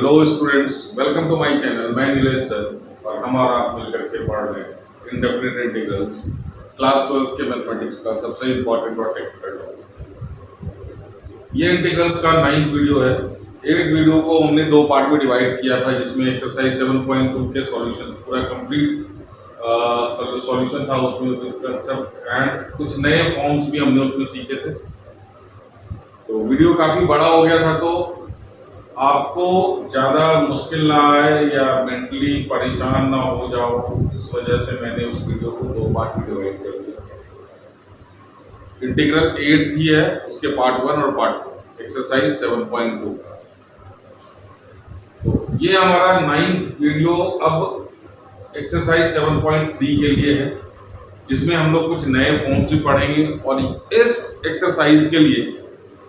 Hello students, welcome to my channel. मैं Nilesh sir और हम और आप मिलकर के पढ़ रहे हैं इंडेफिनिट इंटीग्रल्स क्लास 12 के मैथमेटिक्स का सबसे इम्पोर्टेंट और टेक्निकल टॉपिक। ये इंटीग्रल्स का 9th वीडियो है। 8th वीडियो को हमने दो पार्ट में डिवाइड किया था, जिसमें एक्सरसाइज 7.2 के सॉल्यूशन पूरा कंप्लीट सॉल्यूशन था उसमें विद कंसेप्ट एंड कुछ नए फॉर्म्स भी हमने उसमें सीखे थे। तो वीडियो काफ़ी बड़ा हो गया था, तो आपको ज़्यादा मुश्किल ना आए या मेंटली परेशान ना हो जाओ, इस वजह से मैंने उस वीडियो को दो पार्ट में डिवाइड कर दिया। इंटीग्रल 8th ही है, उसके पार्ट 1 और पार्ट 2 एक्सरसाइज 7.2 का। तो ये हमारा 9th वीडियो अब एक्सरसाइज 7.3 के लिए है, जिसमें हम लोग कुछ नए फॉर्म्स भी पढ़ेंगे। और इस एक्सरसाइज के लिए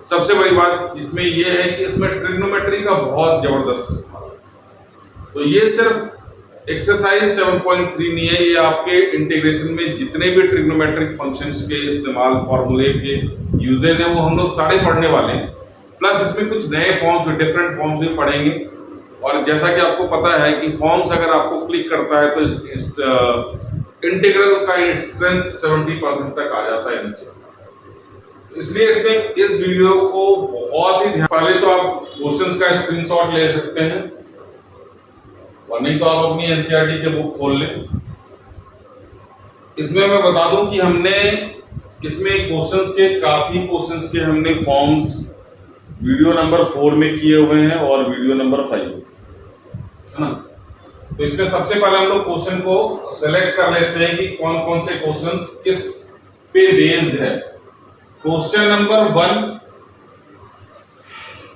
सबसे बड़ी बात इसमें यह है कि इसमें ट्रिग्नोमेट्री का बहुत जबरदस्त इस्तेमाल है। तो ये सिर्फ एक्सरसाइज 7.3 नहीं है, ये आपके इंटीग्रेशन में जितने भी ट्रिग्नोमेट्रिक फंक्शंस के इस्तेमाल, फॉर्मूले के यूजेज हैं, वो हम लोग सारे पढ़ने वाले हैं। प्लस इसमें कुछ नए फॉर्म्स, डिफरेंट फॉर्म्स भी पढ़ेंगे। और जैसा कि आपको पता है कि फॉर्म्स अगर आपको क्लिक करता है तो इंटीग्रल का स्ट्रेंथ 70% तक आ जाता है नीचे। इसलिए इसमें इस वीडियो को बहुत ही पहले तो आप क्वेश्चंस का स्क्रीनशॉट ले सकते हैं, और नहीं तो आप अपनी एनसीईआरटी के बुक खोल लें। इसमें मैं बता दूं कि हमने इसमें काफी क्वेश्चंस के हमने फॉर्म्स वीडियो नंबर 4 में किए हुए हैं और वीडियो नंबर 5 है ना। तो इसमें सबसे पहले हम लोग क्वेश्चन को सेलेक्ट कर लेते हैं कि कौन कौन से क्वेश्चंस किस पे बेस्ड है। Question number 1,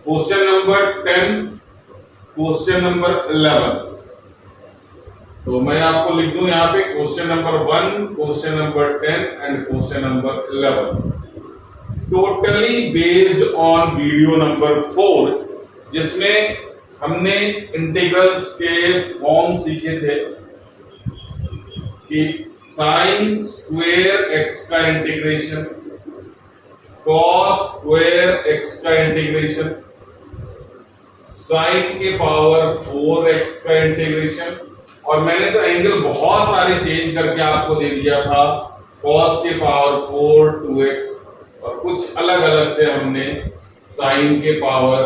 question number 10, question number 11। तो मैं आपको लिख दूं यहां पे question number 1, question number 10 and question number 11, totally based on video number 4, जिसमें हमने इंटीग्रल्स के फॉर्म सीखे थे कि साइन स्क्वायर एक्स का इंटीग्रेशन, कॉस स्क्वायर एक्स का इंटीग्रेशन, साइन के पावर 4x का इंटीग्रेशन। और मैंने तो एंगल बहुत सारे चेंज करके आपको दे दिया था, कॉस के पावर 4 2x, और कुछ अलग अलग से हमने साइन के पावर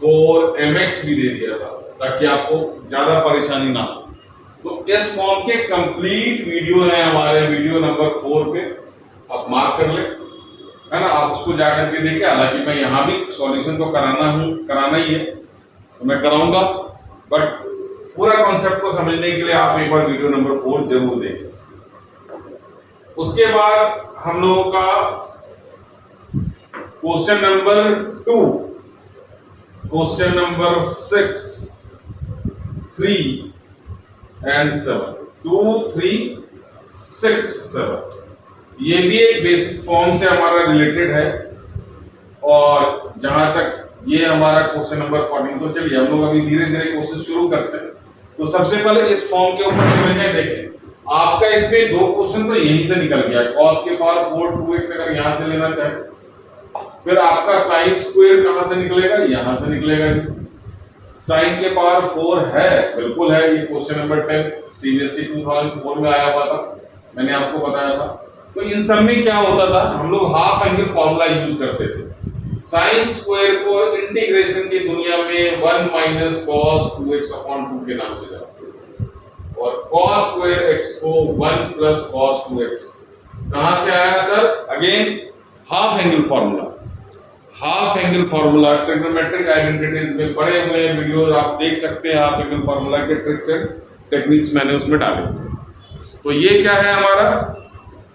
4mx भी दे दिया था, ताकि आपको ज्यादा परेशानी ना हो। तो इस फॉर्म के कंप्लीट वीडियो है हमारे वीडियो नंबर 4 पे, आप मार्क कर ले, है ना। आप उसको जाकर के देखें। हालांकि मैं यहाँ भी सॉल्यूशन तो कराना ही है, तो मैं कराऊंगा, बट पूरा कॉन्सेप्ट को समझने के लिए आप एक बार वीडियो नंबर 4 जरूर देखें। उसके बाद हम लोगों का question number 2, question number 6, 3 and 7, 2, 3, 6, 7, ये भी एक बेसिक फॉर्म से हमारा रिलेटेड है। और जहां तक ये हमारा क्वेश्चन नंबर 14, तो चलिए हम लोग अभी धीरे धीरे क्वेश्चन शुरू करते हैं। तो सबसे पहले इस फॉर्म के ऊपर समझने देखें। आपका इसमें दो क्वेश्चन तो यहीं से निकल गया, कॉस के पावर 4 2x अगर यहां से लेना चाहे, फिर आपका साइन स्क्वायर कहां से निकलेगा, यहां से निकलेगा। साइन के पावर 4 है, बिल्कुल है, ये क्वेश्चन नंबर 10 सीबीएसई 2004 में आया हुआ था, मैंने आपको बताया था। तो इन सब में क्या होता था, हम लोग हाफ एंगल फॉर्मूला यूज करते थे। साइन स्क्वायर को इंटीग्रेशन की दुनिया में 1 माइनस कॉस 2x/2 के नाम से जानते हैं, और कॉस स्क्वायर x को 1 प्लस कॉस 2x। कहां से आया sir? Again half angle formula. Half angle formula trigonometric identities में पढ़े हुए हैं वीडियोस, आप देख सकते हैं। हाफ एंगल फॉर्मूला के ट्रिक्स एंड टेक्निक्स मैंने उसमें डाले। तो ये क्या है हमारा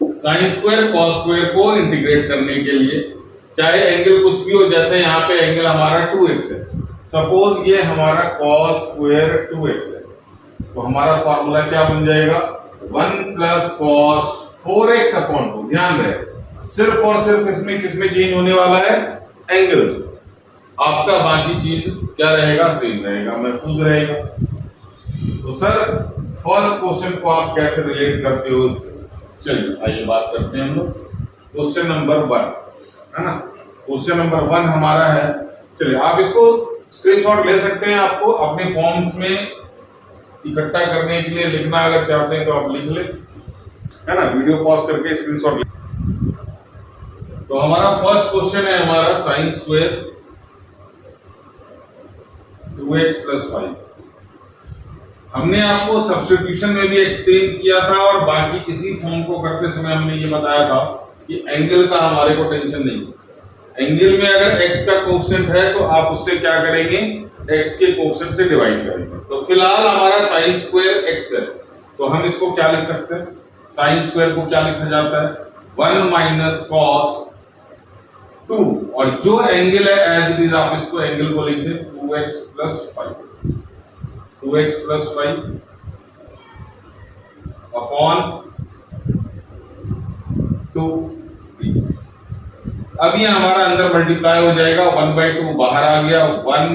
साइन स्क्वायर कॉस स्क्वायर को इंटीग्रेट करने के लिए, चाहे एंगल कुछ भी हो। जैसे यहाँ पे एंगल हमारा 2x है, सपोज ये हमारा कॉस स्क्वायर 2x है, तो हमारा फॉर्मूला क्या बन जाएगा, 1 प्लस कॉस 4x/2। ध्यान रहे, सिर्फ और सिर्फ इसमें किसमें चेंज होने वाला है, एंगल। आपका बाकी चीज क्या रहेगा, सेम रहेगा, महफूज रहेगा। तो सर फर्स्ट क्वेश्चन को आप कैसे रिलेट करते हो इससे? चलिए आइए बात करते हैं हम लोग। क्वेश्चन नंबर 1 है ना, क्वेश्चन नंबर 1 हमारा है। चलिए आप इसको स्क्रीनशॉट ले सकते हैं, आपको अपने फॉर्म्स में इकट्ठा करने के लिए लिखना अगर चाहते हैं तो आप लिख ले, है ना, वीडियो पॉज करके स्क्रीनशॉट ले। तो हमारा फर्स्ट क्वेश्चन है हमारा साइन स्क्वायर 2x + 5। हमने आपको सब्स्टिट्यूशन में भी एक्सप्लेन किया था और बाकी इसी फॉर्म को करते समय हमने ये बताया था कि एंगल का हमारे को टेंशन नहीं। एंगल में अगर x का कोएफिशिएंट है तो आप उससे क्या करेंगे, x के कोएफिशिएंट से डिवाइड करेंगे। तो फिलहाल हमारा sin स्क्वायर x है, तो हम इसको क्या लिख सकते हैं, sin स्क्वायर को क्या लिखा जाता है, 1 - cos 2, और जो एंगल है एज इट इज आप इसको एंगल को लिख दें 2x + 5, 2x + 5 अपॉन 2dx। अब ये हमारा अंदर मल्टीप्लाई हो जाएगा, 1/2 बाहर आ गया, 1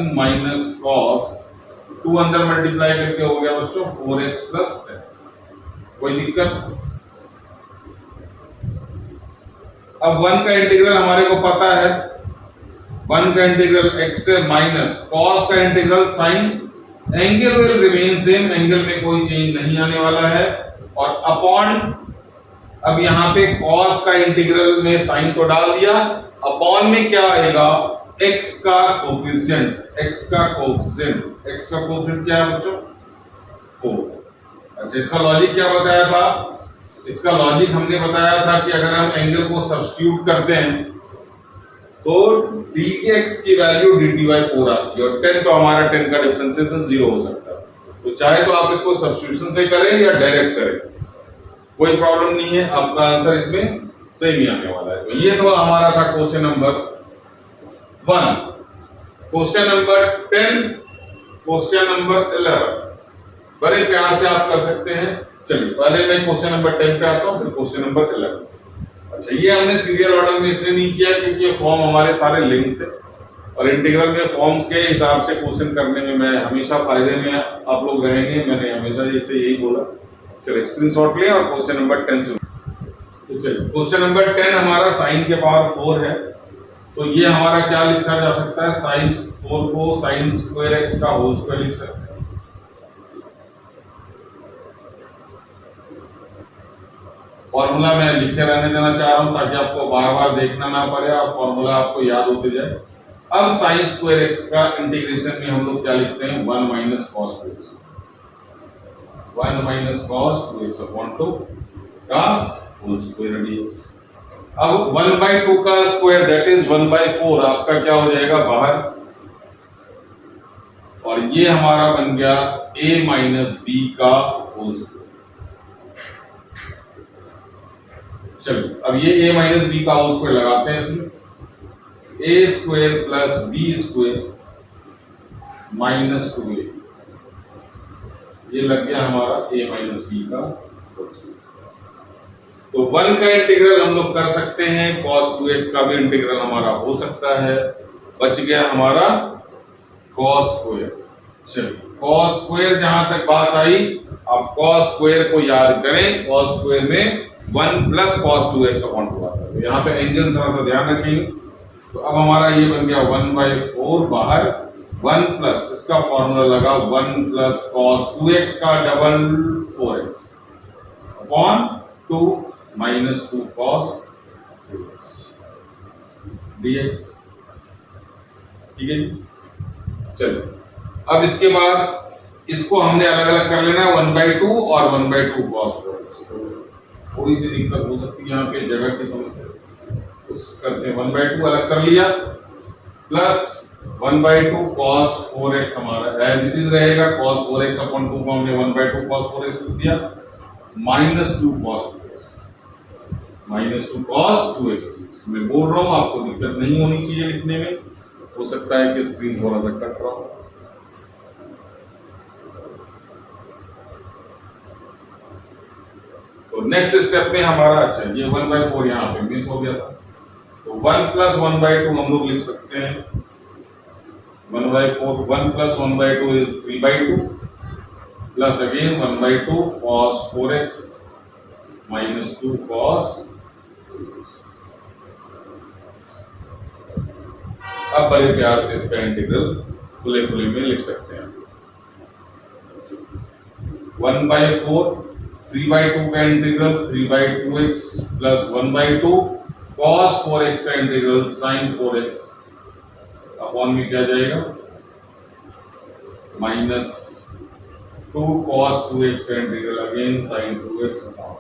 - cos 2 अंदर मल्टीप्लाई करके हो गया बच्चों 4x + 10। कोई दिक्कत? अब 1 का इंटीग्रल हमारे को पता है, 1 का इंटीग्रल x से माइनस cos का integral sin, angle will remain same, angle में कोई चेंज नहीं आने वाला है, और अपॉन, अब यहाँ पे cos का इंटीग्रल में sin को डाल दिया, अपॉन में क्या आएगा, x का कोएफिशिएंट, x का कोएफिशिएंट क्या है बच्चों, 4। अच्छा, इसका लॉजिक क्या बताया था, इसका लॉजिक हमने बताया था कि अगर हम एंगल को सब्स्टिट्यूट करते हैं तो dx की वैल्यू dt/4 आती है, और 10 तो हमारा 10 का डिफरेंशिएशन 0 हो सकता है। तो चाहे तो आप इसको सब्स्टिट्यूशन से करें या डायरेक्ट करें, कोई प्रॉब्लम नहीं है, आपका आंसर इसमें सही ही आने वाला है। तो ये तो हमारा था question number 1। Question number 10, question number 11 बड़े प्यार से आप कर सकते हैं। चलिए पहले मैं क्वेश्चन नंबर 10 पे आता हूं, फिर क्वेश्चन नंबर 11। अच्छा, ये हमने सीरियल ऑर्डर में इसलिए नहीं किया क्योंकि ये फॉर्म हमारे सारे लिंक थे, और इंटीग्रल में फॉर्म्स के हिसाब से क्वेश्चन करने में मैं हमेशा फायदे में आप लोग रहेंगे, मैंने हमेशा इसे यही बोला। चलिए स्क्रीनशॉट लें और क्वेश्चन नंबर 10 से। तो चलिए क्वेश्चन नंबर 10 हमारा sin के पावर 4 है, तो ये हमारा क्या लिखा जा सकता है, sin 4 को sin स्क्वायर x का होल स्क्वायर लिख सकते हैं। फॉर्मूला मैं लिखे रहने देना चाह रहा हूं ताकि आपको बार बार देखना ना पड़े और फॉर्मूला आपको याद होते जाए। अब sin स्क्वायर x का इंटीग्रेशन में हम लोग क्या लिखते हैं, 1 - cos 2x, 1 - cos 2x upon 2 का होल स्क्वायर dx। अब 1/2 का स्क्वायर दैट इज 1/4 आपका क्या हो जाएगा बाहर, और ये हमारा बन गया a - b का होल स्क्वायर। चलो अब ये a - b का होल स्क्वायर लगाते हैं इसमें, a² + b² - 2a, ये लग गया हमारा a - b का होल स्क्वायर। तो 1 का इंटीग्रल हम लोग कर सकते हैं, cos 2x का भी इंटीग्रल हमारा हो सकता है, बच गया हमारा cos स्क्वायर। चलिए cos स्क्वायर जहां तक बात आई, अब cos स्क्वायर को याद करें, cos स्क्वायर में 1 + cos 2x अपॉन 2 आता है, तो यहाँ पे एंगल थोड़ा सा ध्यान रखेंगे। तो अब हमारा ये बन गया 1/4 बाहर, 1 प्लस इसका फॉर्मूला लगा 1 + cos 2x का double 4x upon 2 - 2 cos 2x dx। ठीक है, चलिए अब इसके बाद इसको हमने अलग अलग कर लेना, 1/2 और 1/2 cos 4x। थोड़ी सी दिक्कत हो सकती है यहाँ पे जगह की समस्या, कोशिश करते हैं। 1/2 अलग कर लिया, प्लस 1/2 cos 4x हमारा एज इट इज रहेगा, cos 4x अपॉन 2 को हमने 1/2 cos 4x लिख दिया, -2 cos 2x, -2 cos 2x। मैं बोल रहा हूँ आपको दिक्कत नहीं होनी चाहिए लिखने में, हो सकता है कि स्क्रीन थोड़ा सा कट रहा हो। तो नेक्स्ट स्टेप में हमारा, अच्छा ये 1/4 यहाँ पे मिस हो गया था, तो 1 + 1/2 हम लोग लिख सकते हैं, 1/4, 1 + 1/2 is 3/2, plus again 1/2 cos 4x -2 cos 2x। अब बड़े प्यार से इसका इंटीग्रल खुले खुले में लिख सकते हैं। 1/4 3/2 का integral 3/2x plus 1/2 cos 4x का इंटीग्रल sin 4x अपॉन में क्या जाएगा -2 cos 2x का integral again sin 2x upon.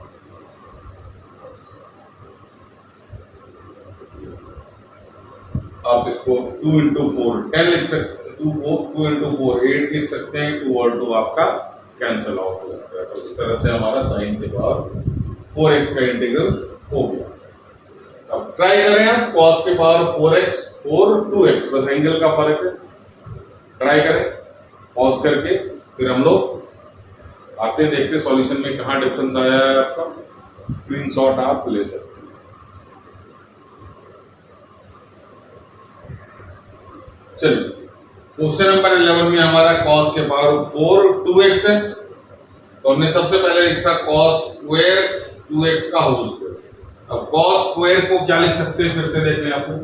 आप इसको 2 into 4 10 लिख सकते हैं, 2 into 4 8 लिख सकते हैं, 2 और 2 आपका कैंसिल आउट हो जाता है। तो इस तरह से हमारा sin के पावर 4x का इंटीग्रल हो गया। अब ट्राई करें आप cos के पावर 4x 4 2x, बस एंगल का फर्क है। ट्राई करें पॉज करके, फिर हम लोग आते देखते सॉल्यूशन में कहाँ डिफरेंस आया है आपका। स्क्रीनशॉट आप ले सकते हैं। चलिए क्वेश्चन नंबर 11 में हमारा cos के पावर 4 2x है, तो हमने सबसे पहले लिखा cos स्क्वायर 2x का होल स्क्वायर। अब cos स्क्वायर को क्या लिख सकते हैं, फिर से देख लें आपको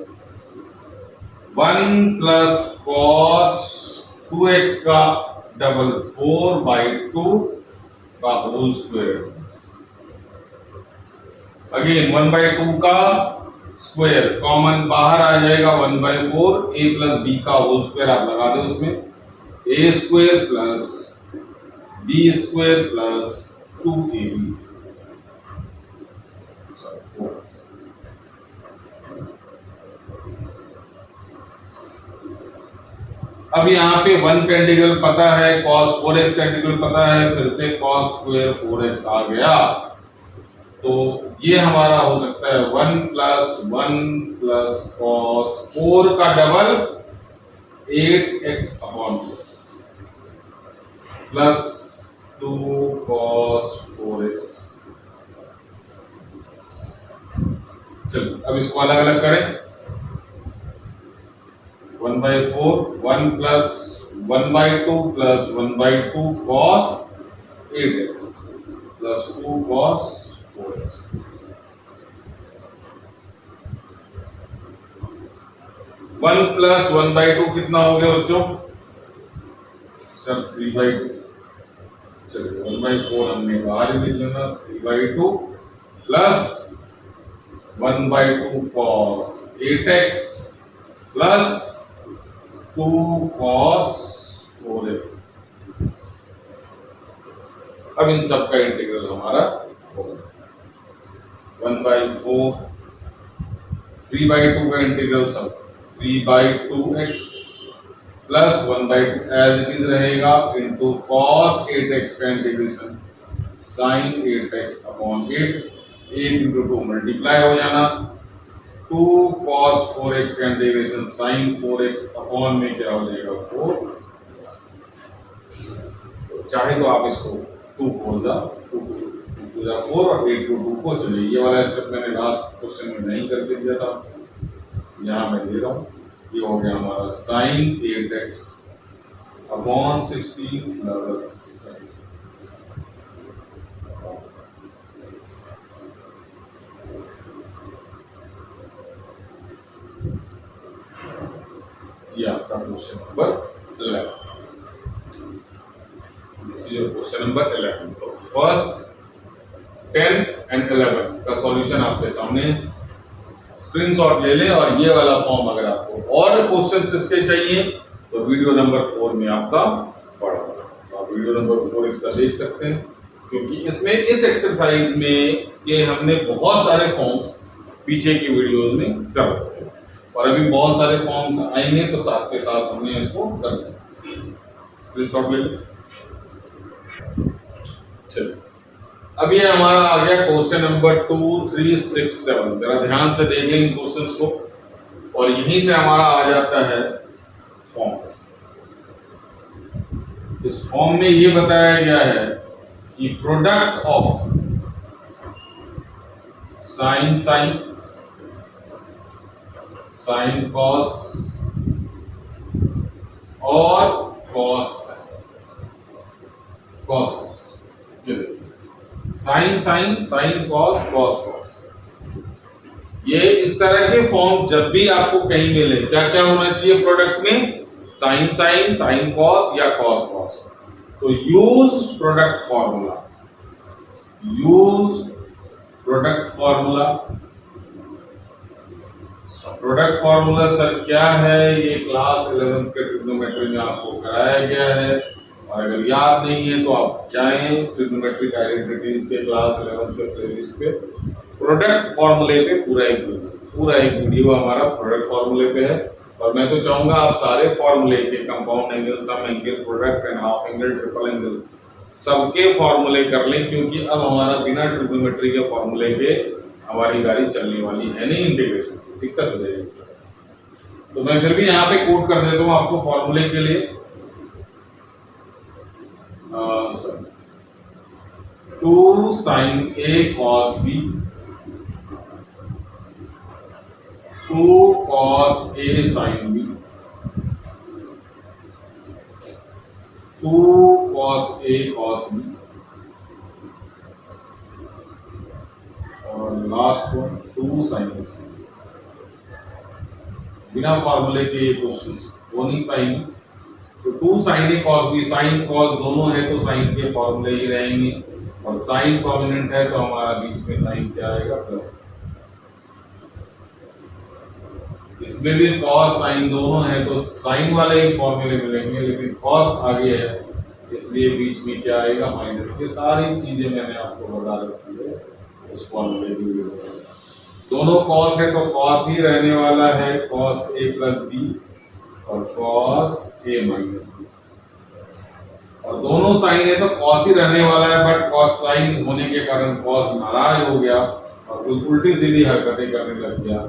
1 प्लस cos 2x का डबल 4/2 का होल स्क्वायर। अगेन 1/2 का स्क्वायर कॉमन बाहर आ जाएगा 1/4 a प्लस b का होल स्क्वायर आप लगा दो उसमें, a square plus b square plus 2ab। अब यहाँ पे 1 का इंटीग्रल पता है, cos 4x का इंटीग्रल पता है, फिर से cos स्क्वायर 4x आ गया, तो ये हमारा हो सकता है 1 प्लस cos 4 का double 8x upon plus 2 cos 4x। चलिए अब इसको अलग अलग करें। 1/4 1 plus 1/2 plus 1/2 cos 8x plus 2 cos 4x। One plus 1/2 कितना हो गया बच्चों सर 3/2। चलिए 1/4 हमने बाहर ही लिख लेना, 3/2 plus 1/2 cos 8x plus 2 cos 4x। अब इन सब का इंटीग्रल हमारा होगा 1/4 3/2 का इंटीग्रल सब 3/2x plus 1/2 as it is रहेगा इंटू cos 8x का integration sin 8x upon 8 into 2 multiply हो जाना 2 cos 4x का इंटीग्रेशन sin 4x अपॉन में क्या हो जाएगा 4। चाहे तो आप इसको 2 4 जा 4 और 8 to 2 को चलिए, ये वाला स्टेप मैंने लास्ट क्वेश्चन में नहीं करके दिया था, यहाँ मैं दे रहा हूँ। ये हो गया हमारा sin 8x अपॉन 16 प्लस ये आपका क्वेश्चन नंबर 11। Question number 11। तो फर्स्ट 10 एंड 11 का सॉल्यूशन आपके सामने, स्क्रीनशॉट ले लें। और ये वाला फॉर्म अगर आपको और क्वेश्चन इसके चाहिए तो वीडियो नंबर 4 में आपका पड़ा होगा, आप वीडियो नंबर 4 इसका देख सकते हैं, क्योंकि इसमें इस एक्सरसाइज में के हमने बहुत सारे फॉर्म्स पीछे की वीडियोस में कर रखे हैं और अभी बहुत सारे फॉर्म्स आएंगे, तो साथ के साथ हमने इसको कर दिया। स्क्रीनशॉट ले लें। चलिए अब ये हमारा आ गया क्वेश्चन नंबर 2 3 6 7। जरा ध्यान से देख लें इन क्वेश्चंस को, और यहीं से हमारा आ जाता है फॉर्म। इस फॉर्म में ये बताया गया है कि product of sine sine sine cos और cos cos sine sine sine cos cos cos, ये इस तरह के फॉर्म जब भी आपको कहीं मिले क्या क्या होना चाहिए प्रोडक्ट में, साइन साइन, साइन कॉस या कॉस कॉस। तो use product formula, use product formula. Product formula sir क्या है, ये क्लास 11th के ट्रिग्नोमेट्री में आपको कराया गया है, और अगर याद नहीं है तो आप जाएं ट्रिग्नोमेट्रिक आइडेंटिटीज के क्लास 11th के प्लेलिस्ट पे, प्रोडक्ट फॉर्मूले पे पूरा एक वीडियो हमारा प्रोडक्ट फॉर्मूले पे है। और मैं तो चाहूंगा आप सारे फॉर्मूले के, compound angle, sum angle, product and half angle, triple angle, सबके फॉर्मूले कर लें, क्योंकि अब हमारा बिना ट्रिग्नोमेट्री के फॉर्मूले के हमारी गाड़ी चलने वाली है नहीं, इंटीग्रेशन दिक्कत हो जाएगी। तो मैं फिर भी यहाँ पे कोट कर देता हूँ आपको फॉर्मूले के लिए। 2 sin A cos B, 2 cos A sin B, 2 cos A cos B, और last one 2 sin A sin B। बिना फॉर्मूले के ये क्वेश्चन हो नहीं पाएंगे। तो 2 sin A cos B, sine cos दोनों है तो साइन के फॉर्मूले ही रहेंगे, और साइन प्रोमिनेंट है तो हमारा बीच में साइन क्या आएगा, प्लस। इसमें भी कॉस साइन दोनों है तो साइन वाले ही फॉर्मूले मिलेंगे, लेकिन कॉस आगे है इसलिए बीच में क्या आएगा, माइनस। ये सारी चीजें मैंने आपको बता रखी है उस फॉर्मूले की। दोनों कॉस है तो कॉस ही रहने वाला है, कॉस A प्लस B और कॉस A माइनस B, और दोनों साइन है तो कॉस ही रहने वाला है, बट कॉस साइन होने के कारण कॉस नाराज हो गया और कुछ उल्टी सीधी हरकतें करने लग गया,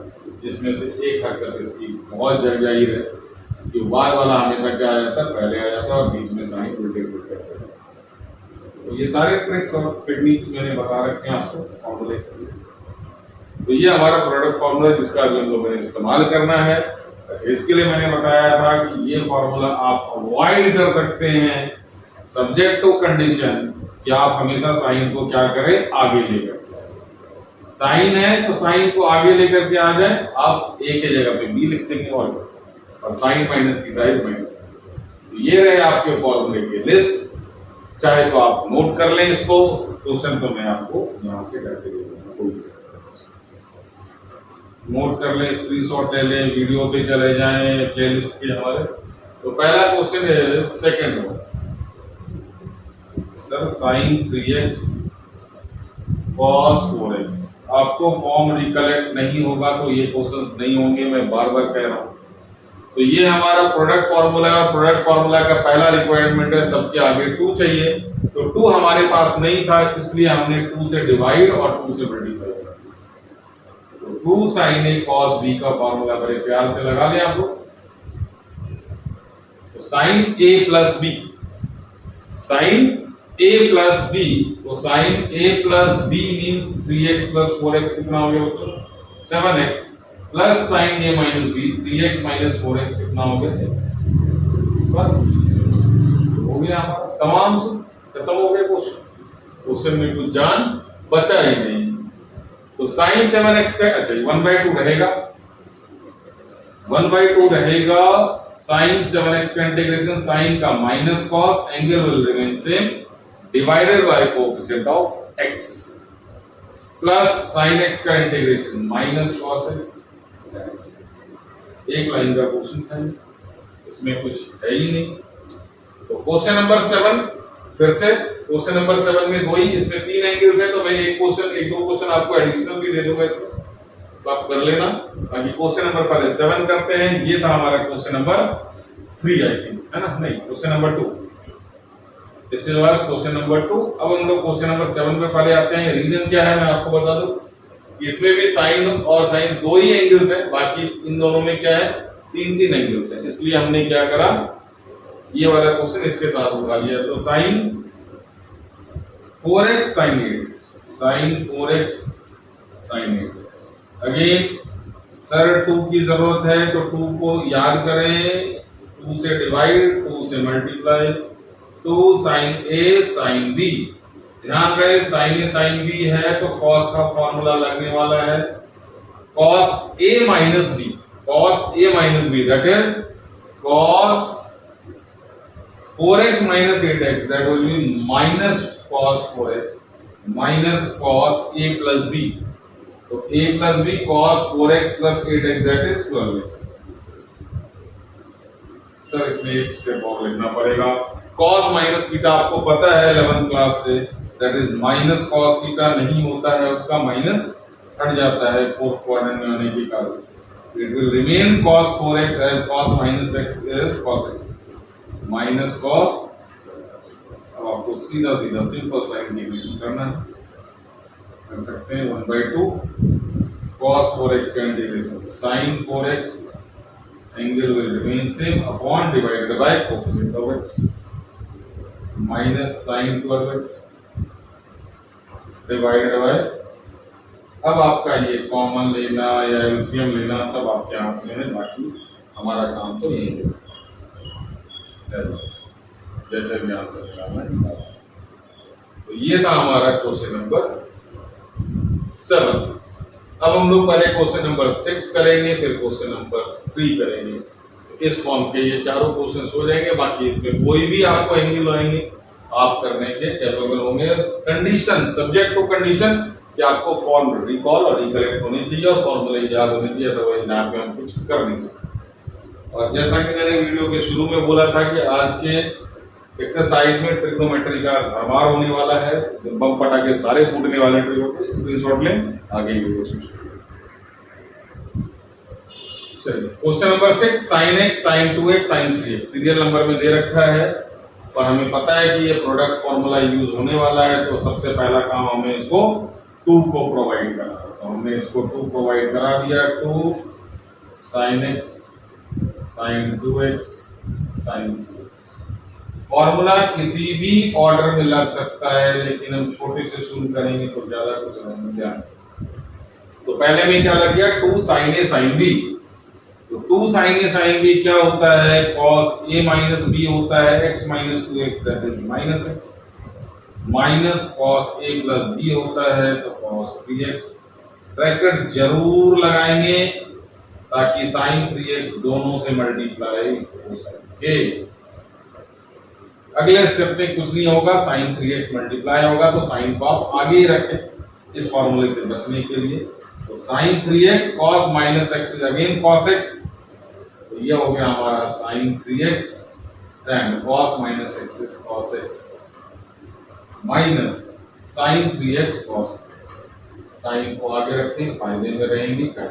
जिसमें से एक हरकत इसकी बहुत जग जाहिर है कि बार वाला हमेशा क्या आ जाता, पहले आ जाता और बीच में साइन उल्टे उल्टे। तो ये सारे ट्रिक्स और टेक्निक्स मैंने बता रखे हैं आपको फॉर्मूले के लिए। तो ये हमारा प्रोडक्ट फॉर्मूला जिसका अभी हम लोगों ने इस्तेमाल करना है। इसके लिए मैंने बताया था कि ये फॉर्मूला आप अवॉइड कर सकते हैं सब्जेक्ट टू कंडीशन कि आप हमेशा साइन को क्या करें, आगे लेकर के आए। साइन है तो साइन को आगे लेकर के आ जाए, आप ए के जगह पे बी लिख देंगे, और sine minus theta is minus. तो ये रहे आपके फॉर्मूले की लिस्ट। चाहे तो आप नोट कर लें इसको, क्वेश्चन तो मैं आपको यहाँ से करके दे दूंगा, नोट कर लें, स्क्रीनशॉट ले लें, वीडियो पे चले जाएं प्लेलिस्ट के हमारे। तो पहला क्वेश्चन है सेकंड में, sir sign 3x cos 4x। आपको फॉर्म रिकलेक्ट नहीं होगा तो ये क्वेश्चंस नहीं होंगे, मैं बार बार कह रहा हूं। तो ये हमारा प्रोडक्ट फॉर्मूला है, और प्रोडक्ट फॉर्मूला का पहला रिक्वायरमेंट है सबके आगे 2 चाहिए। तो 2 हमारे पास नहीं था, इसलिए हमने 2 से डिवाइड और 2 से मल्टीप्लाई किया। 2 sin A cos B का फॉर्मूला बड़े प्यार से लगा लें आप लोग। तो sin A plus B, sin A plus B, तो sin A plus B means 3x plus 4x कितना हो गया बच्चों, 7x, plus sin A minus B 3x minus 4x कितना हो गया, x। बस हो गया हमारा तमाम खत्म हो गया क्वेश्चन। क्वेश्चन में कुछ जान बचा ही नहीं। तो साइन 7x का, अच्छा 1/2 रहेगा, 1/2 रहेगा। साइन 7x का इंटीग्रेशन साइन का minus cos, angle will remain same, divided by coefficient of x, plus sine x का इंटीग्रेशन माइनस कॉस x। एक लाइन का क्वेश्चन था, इसमें कुछ है ही नहीं। तो क्वेश्चन नंबर 7, फिर से क्वेश्चन नंबर 7 में 2 ही, इसमें 3 एंगल्स है, तो मैं एक दो क्वेश्चन आपको एडिशनल भी दे दूंगा, तो आप कर लेना। बाकी क्वेश्चन नंबर पहले 7 करते हैं। ये था हमारा क्वेश्चन नंबर 3 आई थिंक, है ना, नहीं question number 2, this is was question number 2। अब हम लोग क्वेश्चन नंबर 7 पे पहले आते हैं। रीजन क्या है मैं आपको बता दूं, इसमें भी साइन और साइन 2 ही एंगल्स है, बाकी इन दोनों में क्या है, 3 एंगल्स है, इसलिए हमने क्या करा, ये वाला क्वेश्चन इसके साथ उठा लिया। तो sine 4x sin 8x, sin 4x sin 8x। Again sir 2 की जरूरत है, तो 2 को याद करें, 2 से डिवाइड, 2 से multiply, 2 sin A sin B। ध्यान रहे sin A sin B है तो cos का फॉर्मूला लगने वाला है cos A minus B, cos A minus B, that is cos 4x minus 8x, that will be minus cos 4x minus cos a plus b. तो a plus b cos 4x plus 8x, that is 12x. Sir इसमें एक step और लिखना पड़ेगा। cos minus theta आपको पता है 11th class से, that is minus cos theta नहीं होता है, उसका माइनस हट जाता है फोर्थ क्वाड्रेंट में होने के कारण। It will remain cos 4x as cos minus x is cos x minus cos। अब आपको सीधा सीधा सिंपल सा इंटीग्रेशन करना है, कर सकते हैं 1/2 cos 4x का integration sin 4x, angle will remain same upon divided by coefficient of x minus sin 12x divided by। अब आपका ये कॉमन लेना या एलसीएम लेना सब आपके हाथ में है, बाकी हमारा काम तो यही है, जैसे भी आंसर निकालना है। तो ये था हमारा क्वेश्चन नंबर 7। अब हम लोग पहले क्वेश्चन नंबर 6 करेंगे, फिर क्वेश्चन नंबर 3 करेंगे। इस फॉर्म के ये चारों क्वेश्चन हो जाएंगे, बाकी इसमें कोई भी आपको एंगल आएंगे आप करने के कैपेबल होंगे। कंडीशन, सब्जेक्ट टू कंडीशन कि आपको फॉर्म रिकॉल और रिकलेक्ट होनी चाहिए और फॉर्मूले याद होने चाहिए, अदरवाइज यहाँ पे हम कुछ कर नहीं सकते। और जैसा कि मैंने वीडियो के शुरू में बोला था कि आज के एक्सरसाइज में ट्रिग्नोमेट्री का भरमार होने वाला है, बम पटाखे सारे फूटने वाले ट्रिग्नोमेट्री, स्क्रीनशॉट लें, आगे वीडियो से शुरू। चलिए question number 6, sin x sin 2x sin 3x serial number में दे रखा है और हमें पता है कि ये प्रोडक्ट फॉर्मूला यूज होने वाला है, तो सबसे पहला काम हमें इसको 2 को प्रोवाइड करना है। तो हमने इसको 2 प्रोवाइड करा दिया, 2 sin x sin 2x sin 3x। Formula किसी भी ऑर्डर में लग सकता है, लेकिन हम छोटे से शुरू करेंगे तो ज्यादा कुछ नहीं ध्यान। तो पहले में क्या लग गया, 2 sin a sin b। तो 2 sin a sin b क्या होता है, cos a minus b होता है, x minus 2x that is minus x, minus cos a plus b होता है तो cos 3x। ब्रैकेट जरूर लगाएंगे ताकि sin 3x दोनों से मल्टीप्लाई हो सके। अगले स्टेप में कुछ नहीं होगा, sin 3x मल्टीप्लाई होगा तो sin को आप आगे ही रखें इस फॉर्मूले से बचने के लिए। तो sin 3x cos minus x is again cos x, तो ये हो गया हमारा sin 3x, then cos minus x is cos x minus sin 3x cos 3x। Sine को आगे रखें, फायदे में रहेंगे क्या।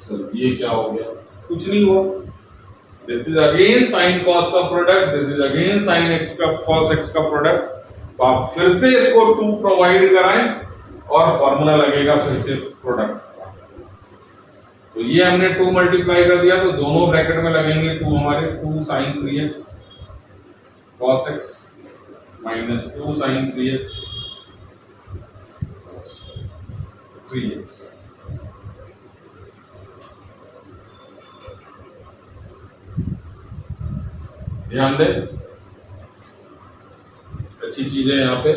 सर ये क्या हो गया, कुछ नहीं हुआ। This is again sine cos का product, this is again sine x का कॉस एक्स का प्रोडक्ट। तो आप फिर से इसको 2 प्रोवाइड कराएं और फॉर्मूला लगेगा फिर से प्रोडक्ट। तो ये हमने 2 मल्टीप्लाई कर दिया तो दोनों ब्रैकेट में लगेंगे 2 हमारे, 2 sin 3x cos x minus 2 sin 3x cos 3x। ध्यान दें, अच्छी चीज है यहाँ पे।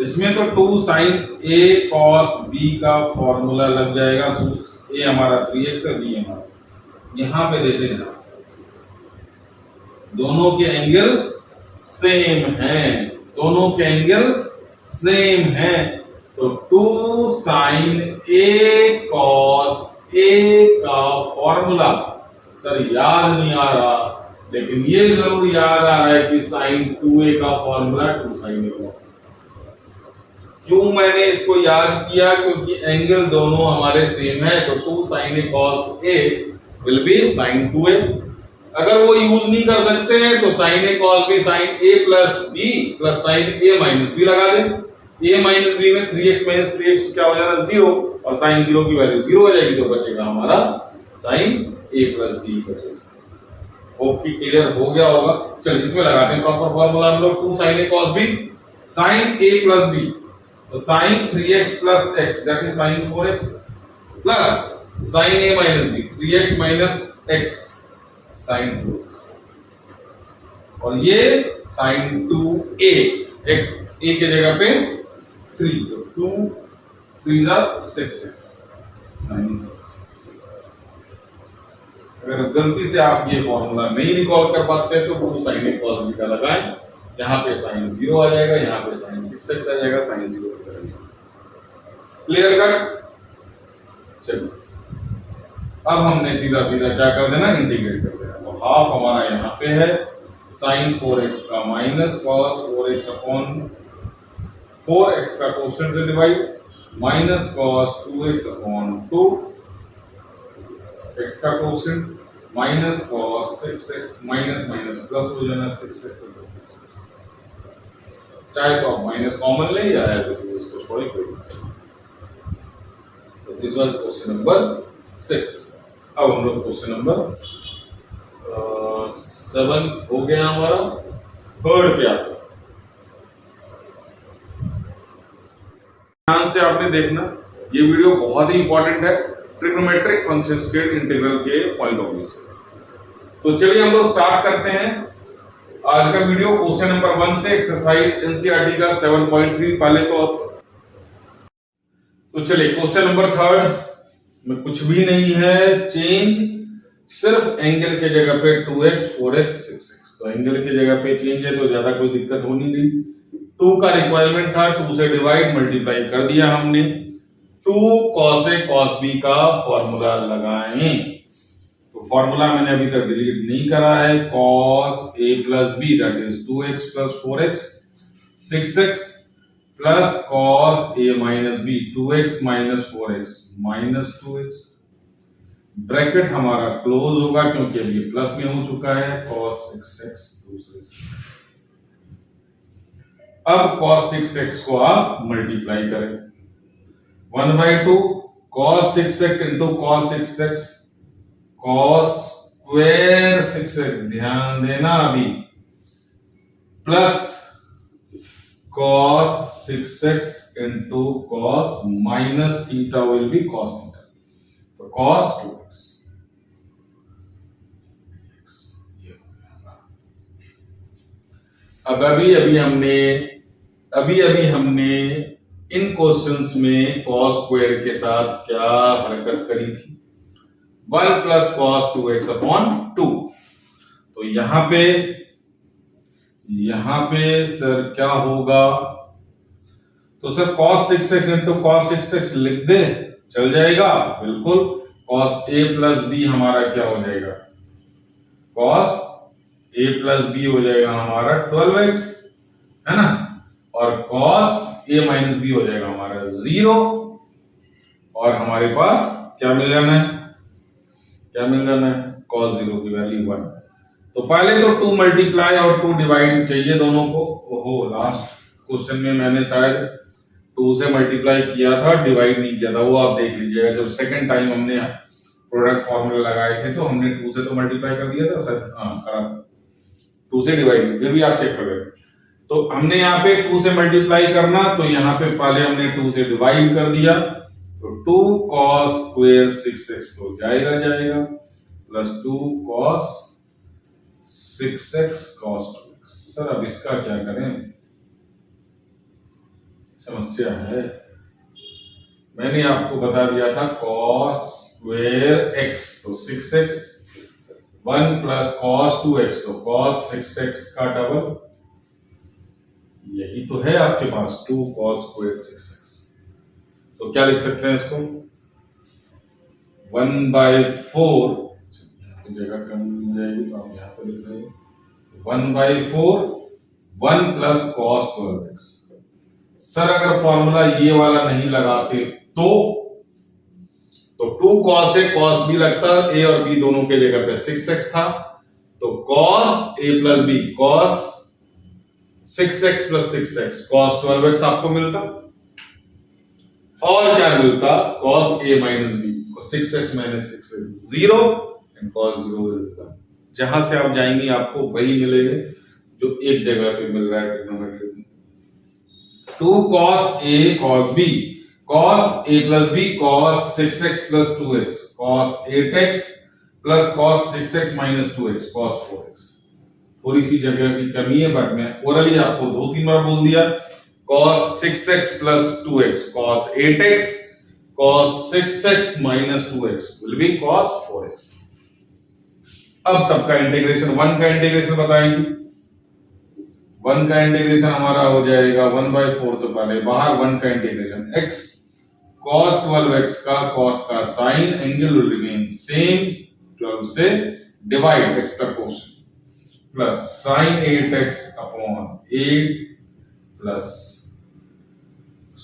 इसमें तो 2 sin a cos b का फॉर्मूला लग जाएगा। a हमारा 3x है, b हमारा, यहां पे देते हैं दोनों के एंगल सेम हैं, दोनों के एंगल सेम हैं। तो 2 sin a cos a का फॉर्मूला सर याद नहीं आ रहा, लेकिन ये जरूर याद आ रहा है कि sin 2a का फॉर्मूला 2 sin a cos। क्यों मैंने इसको याद किया, क्योंकि एंगल दोनों हमारे सेम है। तो 2 sin a cos a will be sin 2a। अगर वो यूज नहीं कर सकते हैं तो sin a cos b sin a plus b plus sin a minus b लगा दें। a minus b में 3x minus 3x क्या हो जाएगा 0 और sin 0 की वैल्यू 0 हो जाएगी, तो बचेगा हमारा sin a plus b बचेगा। होप कि क्लियर हो गया होगा। चलिए इसमें लगाते हैं प्रॉपर फॉर्मूला हम लोग। 2 sin a cos b sin a plus b, तो sin 3x plus x that is sin 4x plus sin a minus b 3x minus x sin 2x, और ये sin 2a x a के जगह पे 3, तो 2 3 6x sign 6x। अगर गलती से आप ये फॉर्मूला नहीं रिकॉल कर पाते तो two sine A cos beta लगाएं, यहाँ पे साइन 0 आ जाएगा, यहाँ पे साइन 6x आ जाएगा, साइन 0 की तरह से। क्लियर कर? चलिए अब हमने सीधा सीधा क्या कर देना, इंटीग्रेट कर देना। तो हाफ हमारा यहाँ पे है साइन 4x का minus cos 4x upon 4x का कोसेंट से divide minus cos 2x upon 2 x का quotient minus cos 6x minus minus plus हो जाना 6x। चाहे तो आप माइनस कॉमन ले या तो इसको छोड़ कोई। तो दिस वाज क्वेश्चन नंबर 6। अब हम लोग क्वेश्चन नंबर 7 हो गया हमारा, थर्ड पे आते हैं। ध्यान से आपने देखना, ये वीडियो बहुत ही इंपॉर्टेंट है ट्रिग्नोमेट्रिक फंक्शंस के इंटीग्रल के पॉइंट ऑफ व्यू से। तो चलिए हम लोग स्टार्ट करते हैं आज का वीडियो क्वेश्चन नंबर 1 से, एक्सरसाइज एनसीईआरटी का 7.3। पहले तो चलिए क्वेश्चन नंबर 3 में कुछ भी नहीं है चेंज, सिर्फ एंगल के जगह पे 2x 4x 6x। तो एंगल के जगह पे चेंज है तो ज्यादा कोई दिक्कत होनी नहीं। 2 का रिक्वायरमेंट था, 2 से डिवाइड मल्टीप्लाई कर दिया हमने। 2 cos a cos b का फॉर्मूला लगाएं। तो फॉर्मूला मैंने अभी तक डिलीट नहीं करा है। cos a plus b that is 2x plus 4x 6x plus cos a minus b 2x minus 4x minus 2x। Bracket हमारा क्लोज होगा क्योंकि अभी प्लस में हो चुका है। cos 6x दूसरे से, अब cos 6x को आप मल्टीप्लाई करें 1/2 cos 6x into cos 6x cos square 6x, ध्यान देना अभी, plus cos 6x into cos minus theta will be cos theta, तो cos 2x। अब अभी हमने इन क्वेश्चंस में cos स्क्वायर के साथ क्या हरकत करी थी, 1 plus cos 2x upon 2। तो यहां पे सर क्या होगा, तो sir cos 6x into cos 6x लिख दे, चल जाएगा बिल्कुल। cos a plus b हमारा क्या हो जाएगा, cos a plus b हो जाएगा हमारा 12x, है ना, और cos a minus b हो जाएगा हमारा 0, और हमारे पास क्या मिल जाना है, cos 0 की वैल्यू 1। तो पहले तो 2 मल्टीप्लाई और 2 डिवाइड चाहिए दोनों को। ओहो, लास्ट क्वेश्चन में मैंने शायद 2 से मल्टीप्लाई किया था, डिवाइड नहीं किया था, वो आप देख लीजिएगा। जब सेकंड टाइम हमने प्रोडक्ट फॉर्मूला लगाए थे तो हमने 2 से तो मल्टीप्लाई कर दिया था सर, करा था, 2 से डिवाइड, फिर भी आप चेक कर लें। तो हमने यहाँ पे 2 से मल्टीप्लाई करना, तो यहाँ पे पहले हमने 2 से डिवाइड कर दिया, तो 2 cos स्क्वायर 6x तो जाएगा plus 2 cos 6x cos 2x। Sir अब इसका क्या करें, समस्या है। मैंने आपको बता दिया था cos स्क्वायर x तो 6x, 1 प्लस cos 2x तो cos 6x का डबल, यही तो है आपके पास 2 cos स्क्वायर 6x। तो क्या लिख सकते हैं इसको, 1/4 जगह कम मिल जाएगी तो आप यहाँ पर लिख रहे हैं 1/4 1 प्लस cos 12x। सर अगर फॉर्मूला ये वाला नहीं लगाते तो 2 cos a cos b लगता, a और b दोनों के जगह पे 6x था, तो cos a plus b cos 6x plus 6x cos 12x आपको मिलता, और क्या मिलता, cos a minus b 6x minus 6x 0 and cos 0 मिलता। जहां से आप जाएंगे आपको वही मिलेगा जो एक जगह पे मिल रहा है ट्रिग्नोमेट्री में। 2 cos a cos b cos a plus b cos 6x plus 2x cos 8x plus cos 6x minus 2x cos 4x। थोड़ी सी जगह की कमी है बट मैं ओरली आपको 2-3 बार बोल दिया। cos 6x plus 2x cos 8x cos 6x minus 2x will be cos 4x। अब सबका इंटीग्रेशन, 1 का इंटीग्रेशन बताएंगे। 1 का इंटीग्रेशन हमारा हो जाएगा 1/4, तो पहले बाहर 1 का इंटीग्रेशन x cos 12x का cos का sign angle will remain same, 12 से डिवाइड x का quotient plus sin 8x upon 8 plus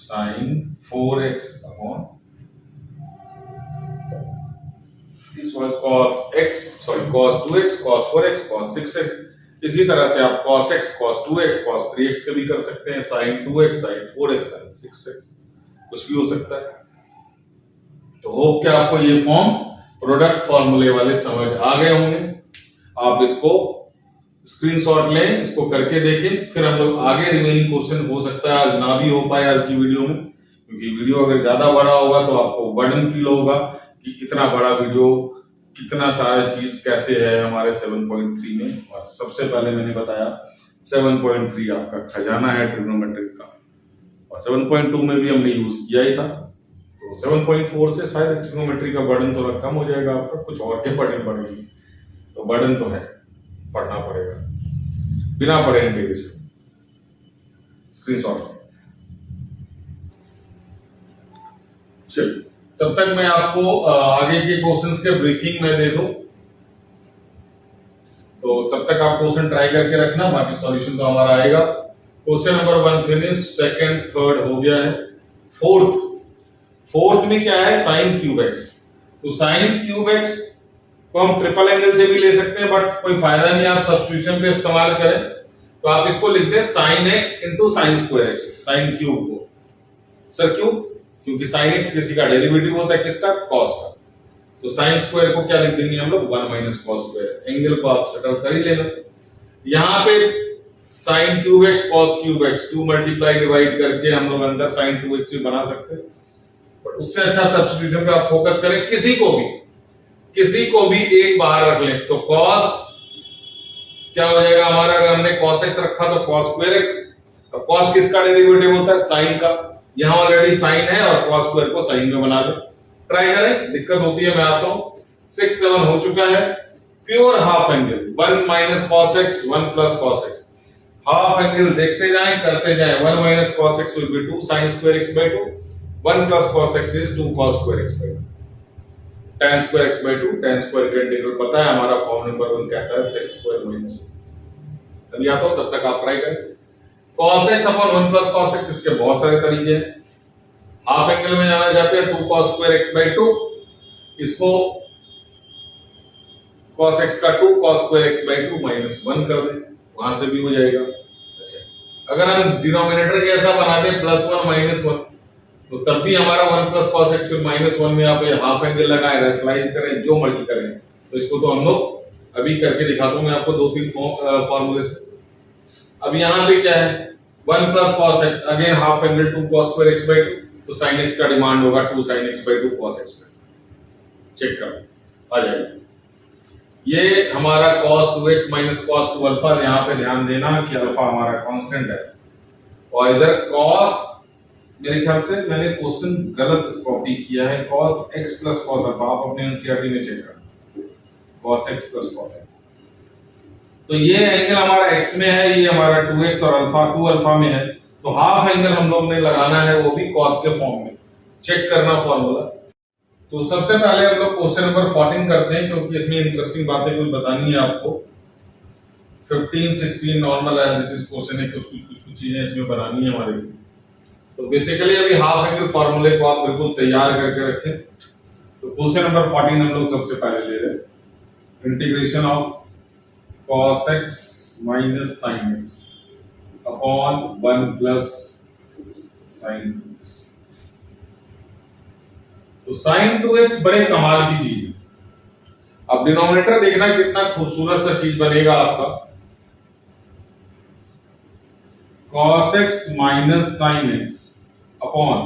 sin 4x upon this was cos 2x cos 4x cos 6x। इसी तरह से आप cos x cos 2x cos 3x का भी कर सकते हैं, sin 2x sin 4x sin 6x, कुछ भी हो सकता है। तो होप कि आपको ये फॉर्म प्रोडक्ट फॉर्मूले वाले समझ आ गए होंगे। आप इसको स्क्रीनशॉट लें, इसको करके देखें, फिर हम लोग आगे रिमेनिंग क्वेश्चन हो सकता है आज ना भी हो पाए आज की वीडियो में, क्योंकि वीडियो अगर ज्यादा बड़ा होगा तो आपको बर्डन फील होगा कि इतना बड़ा वीडियो, कितना सारा चीज कैसे है हमारे 7.3 में। और सबसे पहले मैंने बताया 7.3 आपका खजाना है ट्रिग्नोमेट्रिक का, और 7.2 में भी हमने यूज किया ही था। तो 7.4 से शायद ट्रिग्नोमेट्री का बर्डन थोड़ा कम हो जाएगा आपका, कुछ और के पढ़ने पड़ेगी, तो बर्डन तो है, पढ़ना पड़ेगा बिना पढ़े इंटीग्रेशन। स्क्रीनशॉट चलिए, तब तक मैं आपको आगे के क्वेश्चंस के ब्रीफिंग में दे दूं, तो तब तक आप क्वेश्चन ट्राई करके रखना, बाकी सॉल्यूशन तो हमारा आएगा। Question number 1 finish, second third हो गया है। फोर्थ में क्या है, साइन क्यूब एक्स। तो साइन क्यूब एक्स को हम ट्रिपल एंगल से भी ले सकते हैं, बट कोई फायदा नहीं आप सब्स्टिट्यूशन पे इस्तेमाल करें, तो आप इसको लिखते हैं sine x into sine square x, sine cube को। सर क्यों? क्योंकि साइन एक्स किसी का डेरिवेटिव होता है, किसका, कॉस का। तो साइन स्क्वायर को क्या लिख देंगे हम लोग, 1 माइनस कॉस स्क्वायर। एंगल को आप सेटल कर ही लेना। यहां पे sine cube x cos cube x 2 multiply divide करके हम लोग अंदर साइन 2x भी बना सकते हैं, बट उससे अच्छा सब्स्टिट्यूशन पे आप फोकस करें। किसी को भी एक बाहर रख लें, तो कॉस क्या हो जाएगा हमारा, अगर हमने कॉस एक्स रखा तो कॉस स्क्वायर एक्स। अब कॉस किसका डेरिवेटिव होता है, साइन का। यहां ऑलरेडी साइन है और कॉस स्क्वायर को साइन में बना दो, ट्राई करें। दिक्कत होती है मैं आता हूं। 6 7 हो चुका है। Pure half angle 1 minus cos x 1 plus cos x, half angle देखते जाएं करते जाएं। 1 minus cos x will be 2 sin square x by 2, 1 plus cos x is 2 cos square x by 2, tan square x by 2। tan square का integral पता है हमारा, form number 1 कहता है sec स्क्वायर माइनस 1। अभी आता हूं, तब तक आप ट्राई करें। cos x upon 1 plus cos x, इसके बहुत सारे तरीके हैं। हाफ एंगल में जाना चाहते हैं 2 cos स्क्वायर x by 2, इसको cos x का 2 cos square x by 2 minus 1 कर दें, वहां से भी हो जाएगा। अच्छा, अगर हम डिनोमिनेटर कैसा बना दें +1 -1, तो तब भी हमारा 1 प्लस cos x फिर -1 में आप हाफ एंगल लगाएं, रेशनलाइज करें, जो मर्जी करें। तो इसको तो हम लोग अभी करके दिखाता हूं मैं आपको 2-3 फॉर्मूले से। अब यहां पे क्या है, 1 plus cos x, again half angle 2 cos square x by 2, तो sin x का डिमांड होगा 2 sin x by 2 cos x by 2। Check करो, आ जाएगा। ये हमारा cos 2x minus cos 2 alpha, यहां पे ध्यान देना कि अल्फा हमारा कांस्टेंट है, और इधर cos, मेरे ख्याल से मैंने क्वेश्चन गलत कॉपी किया है, cos x plus cos alpha, आप अपने एनसीईआरटी में चेक करना, cos x plus cos x। तो ये एंगल हमारा x में है, ये हमारा 2x और अल्फा 2 अल्फा में है, तो हाफ एंगल हम लोग ने लगाना है, वो भी cos के फॉर्म में। चेक करना फॉर्मूला। तो सबसे पहले हम लोग क्वेश्चन नंबर 14 करते हैं, क्योंकि इसमें इंटरेस्टिंग बातें कुछ बतानी है आपको। 15 16 normal as it is question है, कुछ चीजें इसमें बनानी है हमारे लिए। तो बेसिकली अभी हाफ एंगल फॉर्मूले को आप बिल्कुल तैयार करके रखें। तो क्वेश्चन नंबर 14 हम लोग सबसे पहले ले रहे हैं, integration of cos x minus sin x upon 1 plus sin 2x। तो sin 2x बड़े कमाल की चीज है। अब डिनोमिनेटर देखना कितना खूबसूरत सा चीज बनेगा आपका, cos x minus sin x upon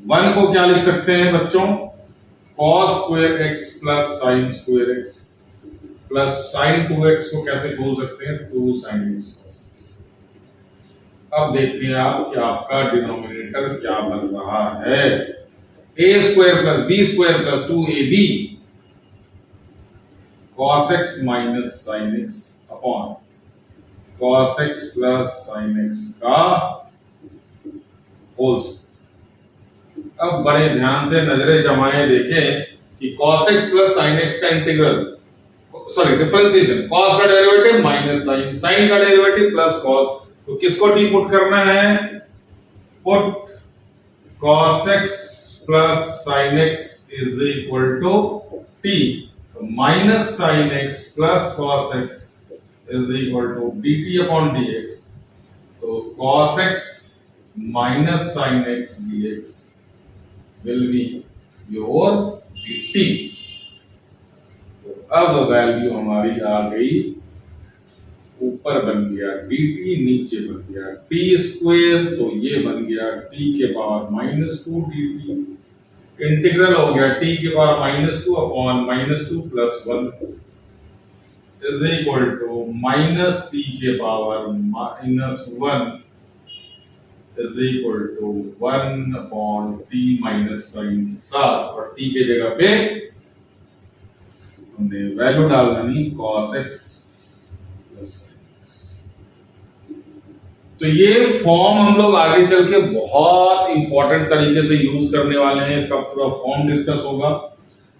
1 को क्या लिख सकते हैं बच्चों, cos square x plus sin square x plus sin 2x को कैसे बोल सकते हैं, 2 sin x cos x। अब देखिए आप कि आपका डिनोमिनेटर क्या बन रहा है। A square plus B square plus 2ab cos x minus sine x upon cos x plus sine x का होल। अब बड़े ध्यान से नजरें जमाए देखें कि cos x plus sine x का इंटीग्रल, सॉरी डिफरेंशिएशन, cos का डेरिवेटिव माइनस साइन, साइन का डेरिवेटिव प्लस cos, तो किसको टी पुट करना है? Put cos x plus sine x is equal to T, तो minus sine x plus cos x is equal to dt upon dx, तो cos x minus sine x dx will be your dt। तो अब value हमारी आ गई, ऊपर बन गया dt, नीचे बन गया t स्क्वायर, तो ये बन गया t के पावर माइनस 2 dt, इंटीग्रल हो गया t के power minus 2 upon minus 2 plus 1 is equal to minus t के power minus 1 is equal to 1 upon t minus sine के साथ, और t के जगह पे हमने वैल्यू डाल देनी cos x प्लस। तो ये फॉर्म हम लोग आगे चल के बहुत इंपॉर्टेंट तरीके से यूज करने वाले हैं, इसका पूरा फॉर्म डिस्कस होगा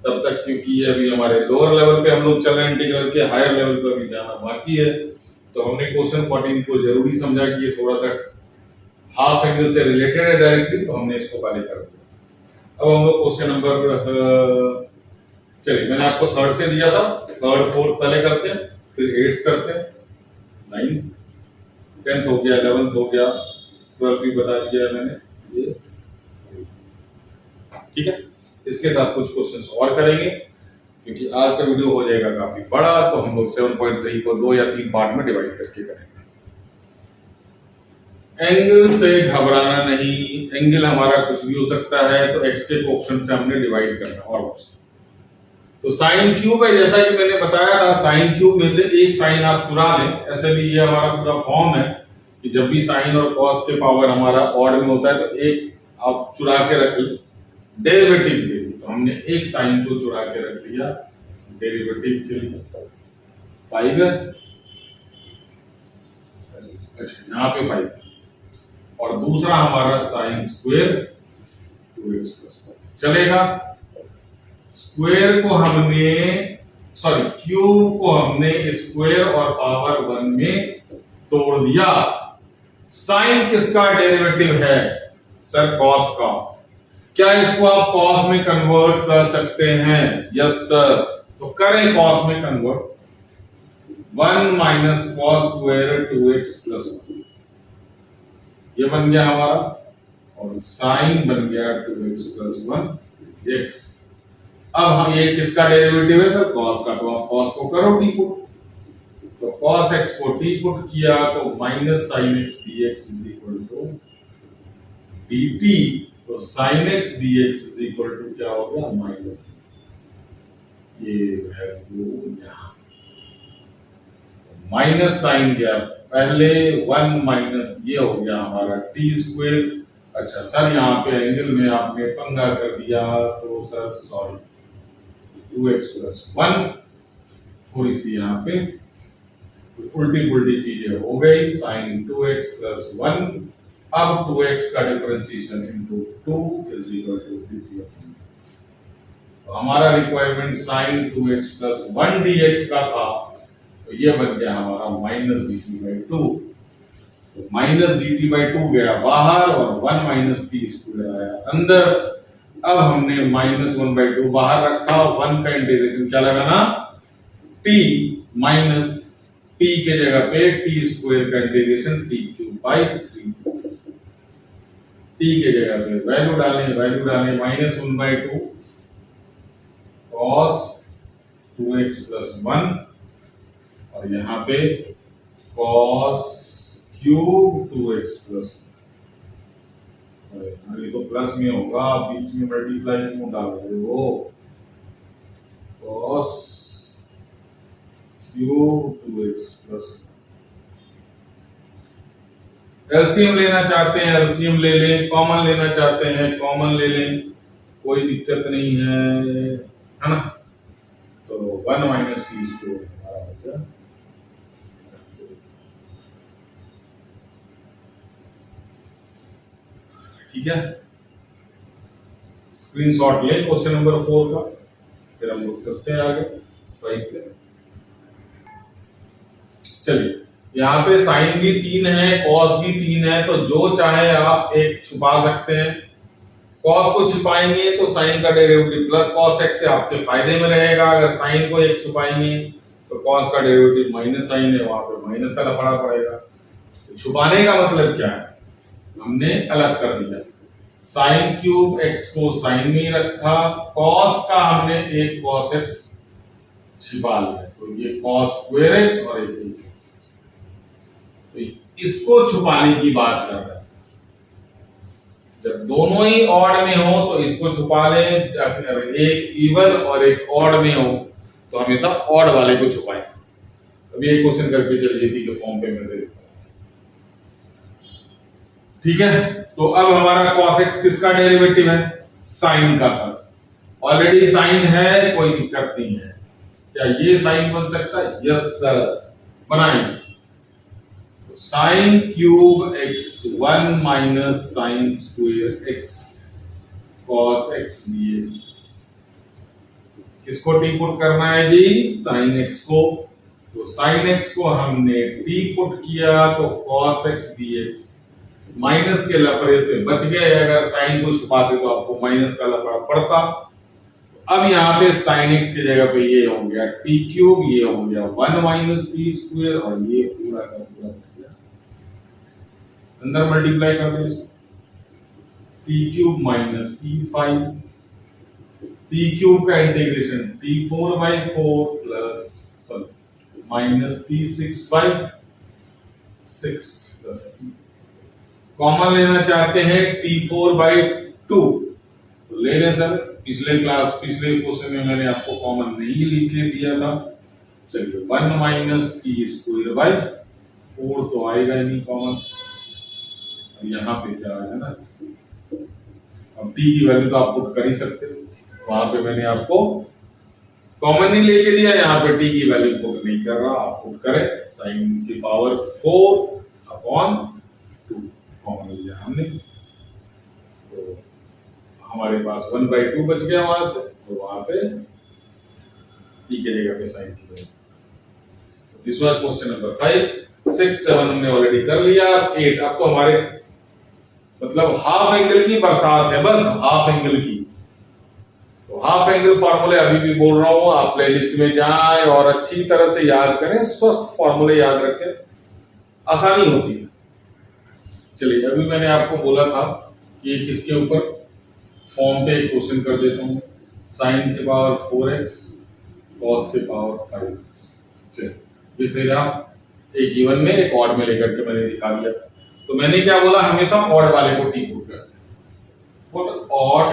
तब तक, क्योंकि ये अभी हमारे लोअर लेवल पे हम लोग चल रहे हैं इंटीग्रल के, हायर लेवल पे अभी जाना बाकी है। तो हमने क्वेश्चन 14 को जरूरी समझा कि ये थोड़ा सा हाफ एंगल से रिलेटेड है डायरेक्टली, तो हमने इसको पहले कर दिया। अब हम लोग क्वेश्चन नंबर, चलिए मैंने आपको थर्ड से दिया था, थर्ड फोर्थ पहले करते हैं, फिर 8th करते हैं, 9th 10th हो गया, 11th हो गया, 12th भी बता दिया मैंने ये, ठीक है। इसके साथ कुछ क्वेश्चंस और करेंगे, क्योंकि आज का वीडियो हो जाएगा काफी बड़ा, तो हम लोग 7.3 को 2 या 3 पार्ट में डिवाइड करके करेंगे। एंगल से घबराना नहीं, एंगल हमारा कुछ भी हो सकता है, तो x के कोएफिशिएंट से हमने डिवाइड करना और कुछ। तो साइन क्यूब है, जैसा कि मैंने बताया था, साइन क्यूब में से एक साइन आप चुरा लें, ऐसे भी ये हमारा पूरा फॉर्म है कि जब भी साइन और कॉस के पावर हमारा ऑड में होता है तो एक आप चुरा के रख लें डेरिवेटिव के लिए, तो हमने एक साइन को चुरा के रख लिया डेरिवेटिव के लिए, 5 है, अच्छा यहाँ पे 5, और दूसरा हमारा साइन स्क्वायर 2x प्लस 1 चलेगा। स्क्वायर को हमने, सॉरी क्यूब को हमने स्क्वायर और पावर 1 में तोड़ दिया। साइन किसका डेरिवेटिव है? सर कॉस का। क्या इसको आप कॉस में कन्वर्ट कर सकते हैं? यस सर, तो करें कॉस में convert. 1 minus cos square 2x plus 1 ये बन गया हमारा, और साइन बन गया 2x प्लस 1 x। अब हम ये किसका डेरिवेटिव है सर? कॉस का, तो आप कॉस को करो टी पुट, तो कॉस x को टी पुट किया तो minus sine x dx is equal to dt, तो sine x dx is equal to क्या हो गया? माइनस ये वैल्यू यहां माइनस साइन गया पहले 1 माइनस ये हो गया हमारा टी स्क्वायर। अच्छा सर यहाँ पे एंगल में आपने पंगा कर दिया, तो सर सॉरी 2x प्लस 1, थोड़ी सी यहाँ पे उल्टी पुल्टी चीजें हो गई, साइन 2x प्लस 1, अब 2x का differentiation into 2 is equal to dt। तो हमारा requirement sign 2x plus 1 dx का था, तो ये बन गया हमारा माइनस dt बाई 2, तो माइनस dt बाई 2 गया बाहर और 1 माइनस t स्क्वायर आया अंदर। अब हमने माइनस 1 बाई 2 बाहर रखा, 1 का इंटीग्रेशन क्या लगाना? t माइनस t के जगह पे t स्क्वायर का integration t cube by 3 t के जगह पे वैल्यू डालें minus 1 by 2 cos 2x plus 1, और यहाँ पे cos क्यूब 2x प्लस, ये तो प्लस में होगा, बीच में मल्टीप्लाई क्यों डाल रहे हो? cos cube 2x plus. LCM लेना चाहते हैं एलसीएम ले लें, कॉमन लेना चाहते हैं कॉमन ले लें, कोई दिक्कत नहीं है ना। तो 1 माइनस टी स्क्वायर हमारा हो गया। ठीक है, स्क्रीनशॉट ले क्वेश्चन नंबर 4 का, फिर हम लोग करते हैं आगे 5 पे। चलिए, यहाँ पे साइन भी 3 है, कॉस भी 3 है, तो जो चाहे आप एक छुपा सकते हैं। कॉस को छुपाएंगे तो साइन का डेरिवेटिव प्लस कॉस एक्स से आपके फायदे में रहेगा। अगर साइन को एक छुपाएंगे तो कॉस का डेरिवेटिव माइनस साइन है, वहां पे माइनस का लफड़ा पड़ेगा। तो छुपाने का मतलब क्या है, हमने अलग कर दिया। साइन क्यूब एक्स को साइन में रखा, कॉस का हमने एक कॉस एक्स छिपा लिया, तो ये कॉस स्क्वायर एक्स और एक एक्स, तो इसको छुपाने की बात कर रहे हैं। जब दोनों ही ऑड में हो तो इसको छुपा लें, जब एक इवन और एक ऑड में हो तो हमेशा ऑड वाले को छुपाएं। अभी एक क्वेश्चन करके चलिए इसी के फॉर्म पे मैं दे देता हूं। ठीक है, तो अब हमारा cos x किसका डेरिवेटिव है, साइन का सर। ऑलरेडी साइन है, कोई दिक्कत नहीं है। क्या ये साइन बन सकता है, यस सर, बनाइए। तो sine cube x 1 minus sine square x cos x dx, किसको टी पुट करना है जी, साइन x को। तो साइन x को हमने टी पुट किया तो cos x dx माइनस के लफड़े से बच गए। अगर साइन को छुपाते तो आपको माइनस का लफड़ा पड़ता। अब यहाँ पे साइन x की जगह पे ये हो गया टी क्यूब, ये हो गया 1 माइनस टी स्क्वायर, और ये पूरा का पूरा अंदर मल्टीप्लाई कर दो, T cube minus T 5, T cube का integration T 4/4 plus minus T 6/6 plus, common लेना चाहते हैं t4/2 तो ले लें सर। पिछले क्वेश्चन में मैंने आपको कॉमन नहीं लिख के दिया था। चलिए 1 माइनस टी स्क्वायर बाई 4 तो आएगा ही नहीं कॉमन। यहाँ पे क्या है ना, अब टी की वैल्यू तो आप पुट कर ही सकते हो, वहां पे मैंने आपको कॉमन नहीं लेके दिया, यहाँ पे टी की वैल्यू पुट नहीं कर रहा, आप पुट करें साइन की पावर 4/2 कॉमन लिया हमने, तो हमारे पास 1/2 बच गया वहां से, तो वहां पे टी के जगह पे साइन की value. This was question number 5। 6 7 हमने ऑलरेडी कर लिया। 8 अब तो हमारे मतलब हाफ एंगल की बरसात है, बस हाफ एंगल की। तो हाफ एंगल फार्मूले अभी भी बोल रहा हूं, आप प्लेलिस्ट में जाएं और अच्छी तरह से याद करें, स्वस्थ फार्मूले याद रखें, आसानी होती है। चलिए, अभी मैंने आपको बोला था कि किसके ऊपर फॉर्म पे एक क्वेश्चन कर देता हूं, साइन के पावर 4x कॉस के पावर 5x। चलिए, जिसे आप एक इवन में एक ऑड में लेकर के मैंने दिखा दिया। तो मैंने क्या बोला, हमेशा ऑड वाले को टी पुट करते हैं, put odd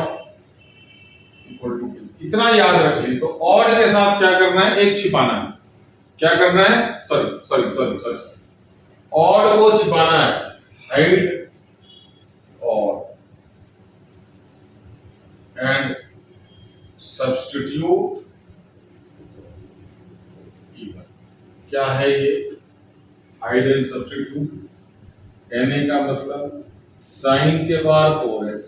equal to T. इतना याद रख लें। तो ऑड के साथ क्या करना है, एक छिपाना है। क्या करना है, सॉरी ऑड को छिपाना है, hide odd and substitute even. क्या है ये, हाइड एंड सब्स्टिट्यूट, कहने का मतलब साइन के पावर 4x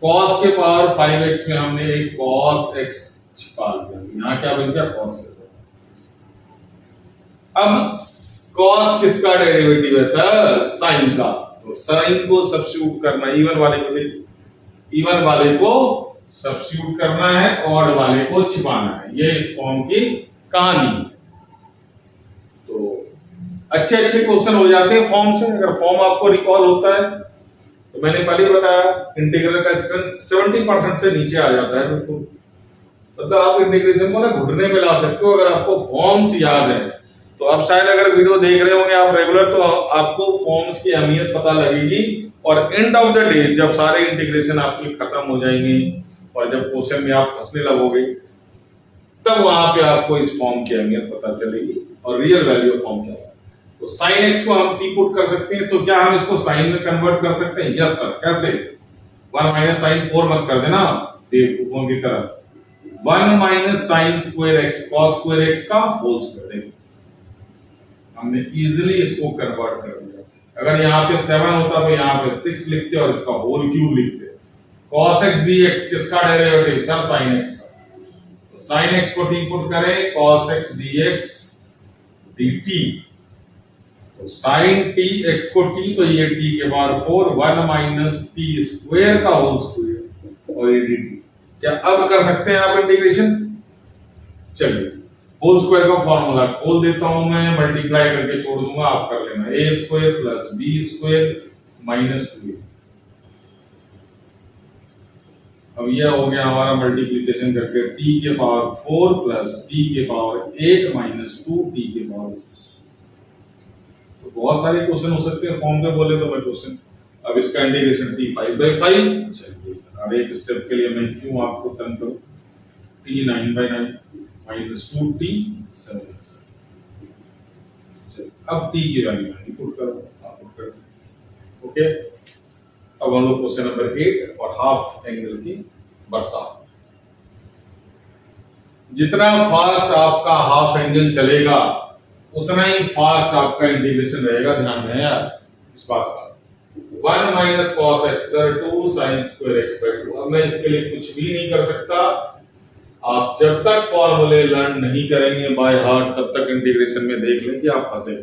कॉस के पावर 5x में हमने एक cos x छिपा दिया, यहां क्या बन गया, cos x। अब cos किसका डेरिवेटिव है सर, साइन का। तो साइन को सब्स्टिट्यूट करना, इवन वाले को सब्स्टिट्यूट करना है, ऑड वाले को छिपाना है। ये इस फॉर्म की कहानी है। तो अच्छे क्वेश्चन हो जाते हैं फॉर्म से, अगर फॉर्म आपको रिकॉल होता है। तो मैंने पहले बताया इंटीग्रल का स्ट्रेंथ 70% से नीचे आ जाता है बिल्कुल, मतलब आप इंटीग्रेशन को ना घुटने में ला सकते हो अगर आपको फॉर्म्स याद है। तो आप शायद अगर वीडियो देख रहे होंगे आप रेगुलर, तो आपको फॉर्म्स की अहमियत पता लगेगी। और एंड ऑफ द डे जब सारे इंटीग्रेशन आपके खत्म हो जाएंगे और जब क्वेश्चन में आप फंसने लगोगे, तब वहां पे आपको इस फॉर्म की अहमियत पता चलेगी और रियल वैल्यू ऑफ फॉर्म क्या है। तो साइन एक्स को हम टी पुट कर सकते हैं, तो क्या हम इसको साइन में कन्वर्ट कर सकते हैं, यस सर। कैसे, 1 माइनस साइन 4 मत कर देना, बेवकूफों की तरह 1 minus sine square x cos square x का होल स्क्वायर। देखो हमने इजीली इसको कन्वर्ट कर दिया। अगर यहाँ पे 7 होता तो यहाँ पे 6 लिखते और इसका होल क्यूब लिखते। cos x dx किसका डेरिवेटिव सर sin x का, तो sin x को t पुट करें cos x dx dt, तो sin t x को t तो ये t के पावर 4 1 माइनस t स्क्वायर का होल स्क्वायर और ये dt। क्या अब कर सकते हैं आप इंटीग्रेशन? चलिए होल स्क्वायर का फॉर्मूला खोल देता हूं मैं, मल्टीप्लाई करके छोड़ दूंगा, आप कर लेना a square plus b square minus 2। अब यह हो गया हमारा मल्टीप्लिकेशन करके t के पावर 4 प्लस t के पावर 8 माइनस 2 t के पावर 6। तो बहुत सारे क्वेश्चन हो सकते हैं, फॉर्म पे बोले तो मैं क्वेश्चन। अब इसका इंटीग्रेशन t 5/5। चलिए अब एक स्टेप के लिए मैं क्यों आपको तंग करूं, t 9/9 माइनस 2t 7। अब t की वैल्यू मैंने पुट करो, आप पुट करो। ओके, अब हम लोग क्वेश्चन नंबर 8 और हाफ एंगल की बरसात। जितना फास्ट आपका हाफ एंगल चलेगा उतना ही फास्ट आपका इंटीग्रेशन रहेगा। ध्यान में यार इस बात का। 1 minus cos x 2 sine square x by 2। अब मैं इसके लिए कुछ भी नहीं कर सकता। आप जब तक फॉर्मूले लर्न नहीं करेंगे बाय हार्ट तब तक इंटीग्रेशन में देख लें कि आप फंसे।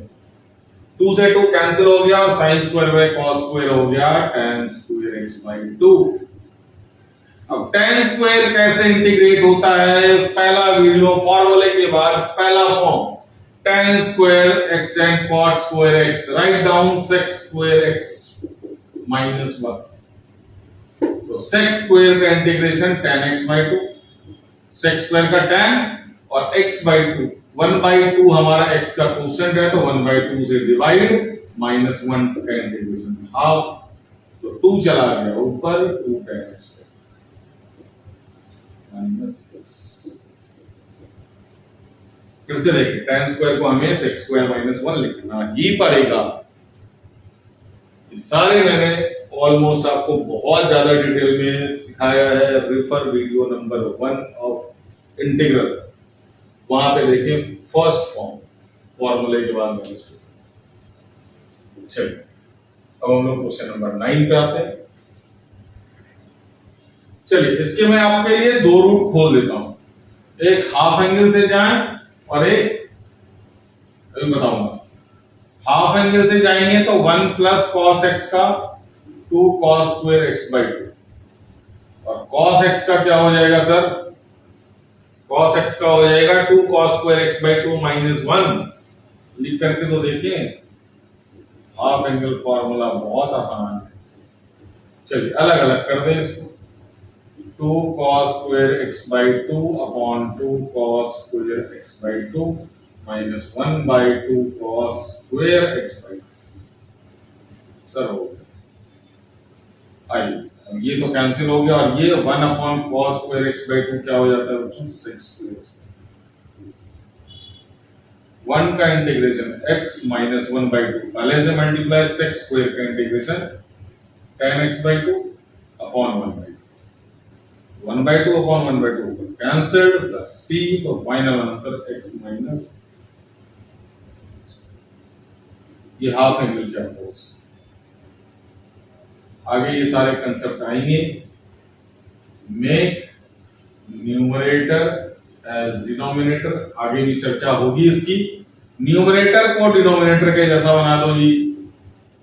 2 से 2 कैंसिल हो गया, sine square by cos square हो गया tan स्क्वायर x बाई 2। अब tan स्क्वायर कैसे इंटीग्रेट होता है, पहला वीडियो फॉर्मूले के बाद पहला form tan square x and cos square x, write down sec square x minus 1। तो sec स्क्वायर का integration tan x by 2, sec square का tan और x बाई 2, 1/2 हमारा x का कोसेंट है तो 1/2 से डिवाइड माइनस 1 का इंटीग्रेशन हाफ, तो 2 चला गया ऊपर, 2 tan x माइनस x। फिर से देखिए tan स्क्वायर को हमें sec स्क्वायर माइनस 1 लिखना ही पड़ेगा। ये सारे मैंने ऑलमोस्ट आपको बहुत ज्यादा डिटेल में सिखाया है। Refer video number 1 of integral, वहां पे देखिए फर्स्ट फॉर्म फॉर्मूले के बाद में। चलिए अब हम लोग क्वेश्चन नंबर 9 पे आते हैं। चलिए इसके मैं आपके लिए 2 रूट खोल देता हूं, एक हाफ एंगल से जाएं और एक अभी बताऊंगा। हाफ एंगल से जाएंगे तो 1 प्लस कॉस एक्स का 2 कॉस स्क्वायर एक्स बाई 2, और कॉस एक्स का क्या हो जाएगा सर, cos x का हो जाएगा 2 cos square x by 2 minus 1। लिख करके तो देखिए, हाफ एंगल फॉर्मूला बहुत आसान है। चलिए अलग अलग कर दें इसको। 2 cos square x by 2 upon 2 cos square x by 2 minus 1/2 cos square x by 2। Sir हो गया, आइए अब ये तो कैंसिल हो गया और ये 1 upon cos square x by 2 क्या हो जाता है बच्चों, sec स्क्वायर x। 1 का इंटीग्रेशन x माइनस 1/2, पहले से मल्टीप्लाई sec स्क्वायर का integration tan x by 2 upon 1/2, 1/2 upon 1/2 cancelled plus c, तो फाइनल आंसर x माइनस। ये हाफ एंगल का फोर्स। आगे ये सारे कंसेप्ट आएंगे। मेक न्यूमरेटर एज डिनोमिनेटर, आगे भी चर्चा होगी इसकी। न्यूमरेटर को डिनोमिनेटर के जैसा बना दो जी।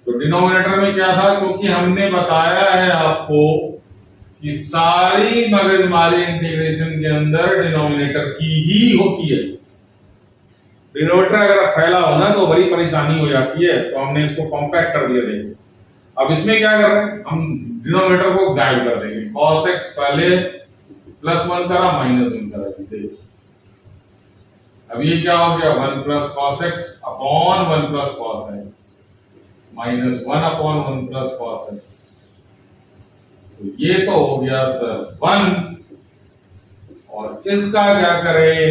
तो डिनोमिनेटर में क्या था, क्योंकि हमने बताया है आपको कि सारी मगजमारी इंटीग्रेशन के अंदर डिनोमिनेटर की ही होती है। डिनोमिनेटर अगर फैला हो ना तो बड़ी परेशानी हो जाती है, तो हमने इसको कॉम्पैक्ट कर दिया। देखिए अब इसमें क्या कर रहे हैं, हम डिनोमिनेटर को गायब कर देंगे। cos x पहले +1 करा -1 करा, देखिए अब ये क्या हो गया, 1 plus cos x upon 1 plus cos x minus 1 upon 1 plus cos x। तो ये तो हो गया सर 1। और इसका क्या करें,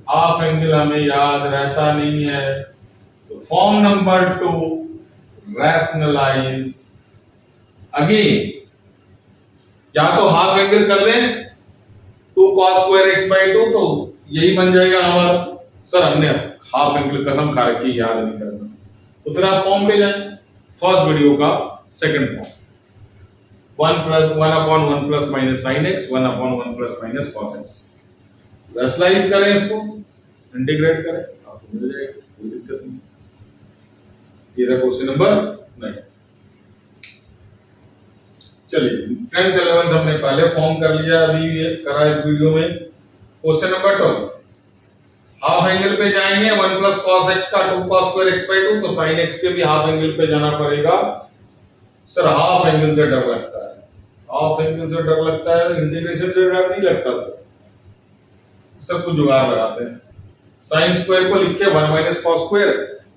हाफ एंगल हमें याद रहता नहीं है, तो फॉर्म नंबर 2 रैशनलाइज अगेन। या तो हाफ एंगल कर दें cos स्क्वायर x बाई 2, तो यही बन जाएगा हमारा। सर हमने हाफ एंगल कसम खा रखी, याद नहीं करना, तो फिर आप फॉर्म पे जाएं, फर्स्ट वीडियो का second form, 1 plus minus sine x, 1 plus minus cos x. Rationalise करें इसको, इंटीग्रेट करें, आपको मिल जाएगा, कोई दिक्कत नहीं। ये रहा क्वेश्चन नंबर 9। चलिए 10th 11th हमने पहले फॉर्म कर लिया, अभी ये करा इस वीडियो में। क्वेश्चन नंबर 12, हाफ एंगल पे जाएंगे, 1 प्लस कॉस एक्स का 2 कॉस स्क्वायर एक्स बाई 2, तो साइन एक्स के भी हाफ एंगल पे जाना पड़ेगा। सर हाफ एंगल से डर लगता है, हाफ एंगल से डर लगता है, इंटीग्रेशन से डर नहीं लगता, तो सब कुछ जुगाड़ लगाते हैं। साइन स्क्वायर को लिखे 1 माइनस कॉस स्क्वायर,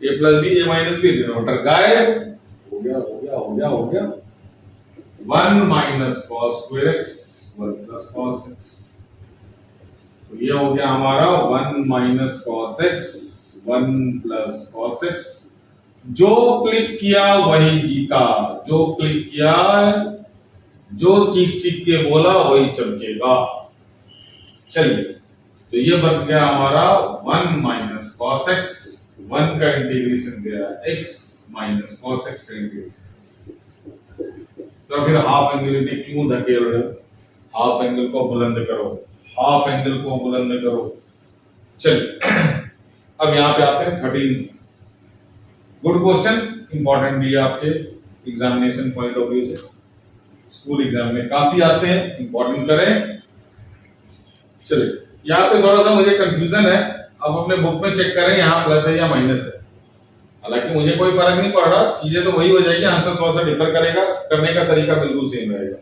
ए प्लस बी, ए माइनस बी, डिनोमिनेटर गायब, हो गया हो गया हो गया हो गया। 1 minus cos square x, 1 plus cos x, तो ये हो गया हमारा 1 minus cos x, 1 plus cos x. जो क्लिक किया वही जीता, जो क्लिक किया, जो चीख चीख के बोला वही चमकेगा। चलिए, तो ये बन गया हमारा 1 माइनस कॉस एक्स, 1 का इंटीग्रेशन गया x माइनस कॉस एक्स का इंटीग्रेशन। तो फिर हाफ एंगल में क्यों धकेल रहे हो? हाफ एंगल को बुलंद करो, हाफ एंगल को बुलंद करो। चलिए अब यहां पे आते हैं 13। गुड क्वेश्चन, इंपॉर्टेंट भी है आपके एग्जामिनेशन पॉइंट ऑफ व्यू से, स्कूल एग्जाम में काफी आते हैं, इंपॉर्टेंट करें। चलिए यहाँ पे थोड़ा सा मुझे कंफ्यूजन है, आप अपने बुक में चेक करें यहाँ प्लस है या माइनस है। हालांकि मुझे कोई फर्क नहीं पड़ रहा, चीजें तो वही हो जाएगी, आंसर थोड़ा सा डिफर करेगा, करने का तरीका बिल्कुल सेम रहेगा।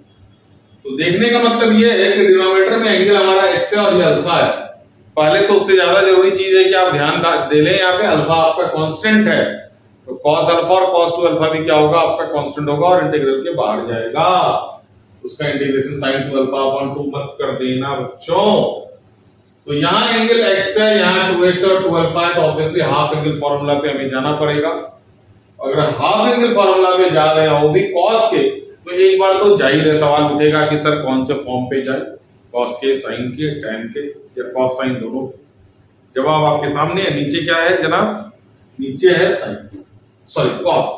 तो देखने का मतलब ये है कि डिनोमिनेटर में एंगल हमारा x है और ये अल्फा है। पहले तो उससे ज्यादा जरूरी चीज है कि आप ध्यान दे लें, यहाँ पे अल्फा आपका कांस्टेंट है, तो cos अल्फा और cos 2 अल्फा भी क्या होगा, आपका कांस्टेंट होगा और इंटीग्रल के बाहर जाएगा। उसका इंटीग्रेशन sin 2 अल्फा अपॉन 2 मत कर देना बच्चों। तो यहाँ एंगल x है, यहाँ 2x और 2 अल्फा है, तो ऑब्वियसली हाफ एंगल फार्मूला पे हमें जाना पड़ेगा। अगर हाफ एंगल फार्मूला पे जा रहे हो भी cos के, तो एक बार तो जाहिर है सवाल उठेगा कि सर कौन से फॉर्म पे जाए, cos के, sin के, tan के या cos sin दोनों। जवाब आपके सामने है, नीचे क्या है जनाब, नीचे है cos।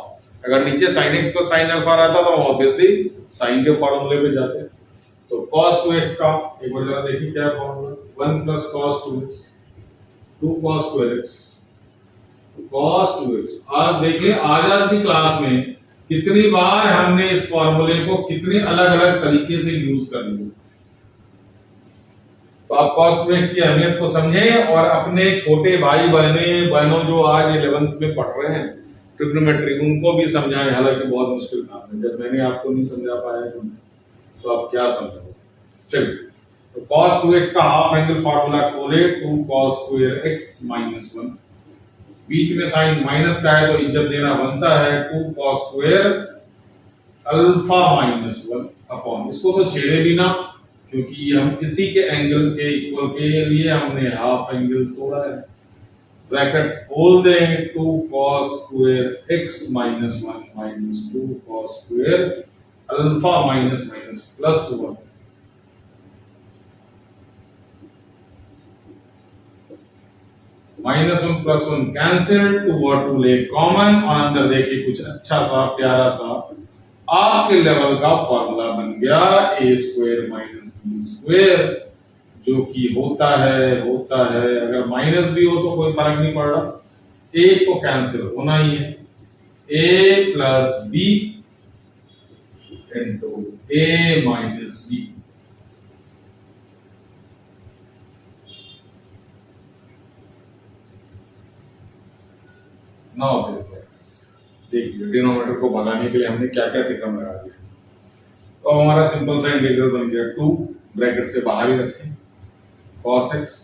अगर नीचे sin x पर sin अल्फा रहता तो ऑब्वियसली sin के फार्मूले पे जाते। तो cos 2x का एक बार जरा देखिए क्या formula, 1 plus cos 2x, 2 cos square x, cos 2x। आज देखिए आज की क्लास में कितनी बार हमने इस फॉर्मूले को कितने अलग अलग तरीके से यूज कर लिया। तो आप cos 2x की अहमियत को समझें और अपने छोटे भाई बहनों जो आज 11th में पढ़ रहे हैं ट्रिग्नोमेट्री, उनको भी समझाएं। हालांकि बहुत मुश्किल काम है, जब मैंने आपको नहीं समझा पाया तो आप क्या समझोगे। चलिए, तो cos 2x का हाफ एंगल फार्मूला खोले, 2 cos स्क्वायर x माइनस 1, बीच में साइन माइनस का है तो इज्जत देना बनता है, 2 cos square alpha minus 1 upon, इसको तो छेड़े भी ना क्योंकि हम इसी के एंगल के इक्वल के लिए हमने हाफ एंगल तोड़ा है। ब्रैकेट खोल दें, 2 cos square x minus 1 minus 2 cos square alpha minus minus plus 1। -1 plus 1 cancel, 2 और 2 ले कॉमन, और अंदर देखिए कुछ अच्छा सा प्यारा सा आपके लेवल का फॉर्मूला बन गया, a square minus b square, जो कि होता है अगर माइनस भी हो तो कोई फर्क नहीं पड़ रहा, एक तो कैंसिल होना ही है, a plus b into a minus b। Now देखिए डिनोमिनेटर को भगाने के लिए हमने क्या क्या टिकम लगा दिया। तो हमारा सिंपल सा इंटीग्रल बन गया 2, ब्रैकेट से बाहर ही रखें, cos x।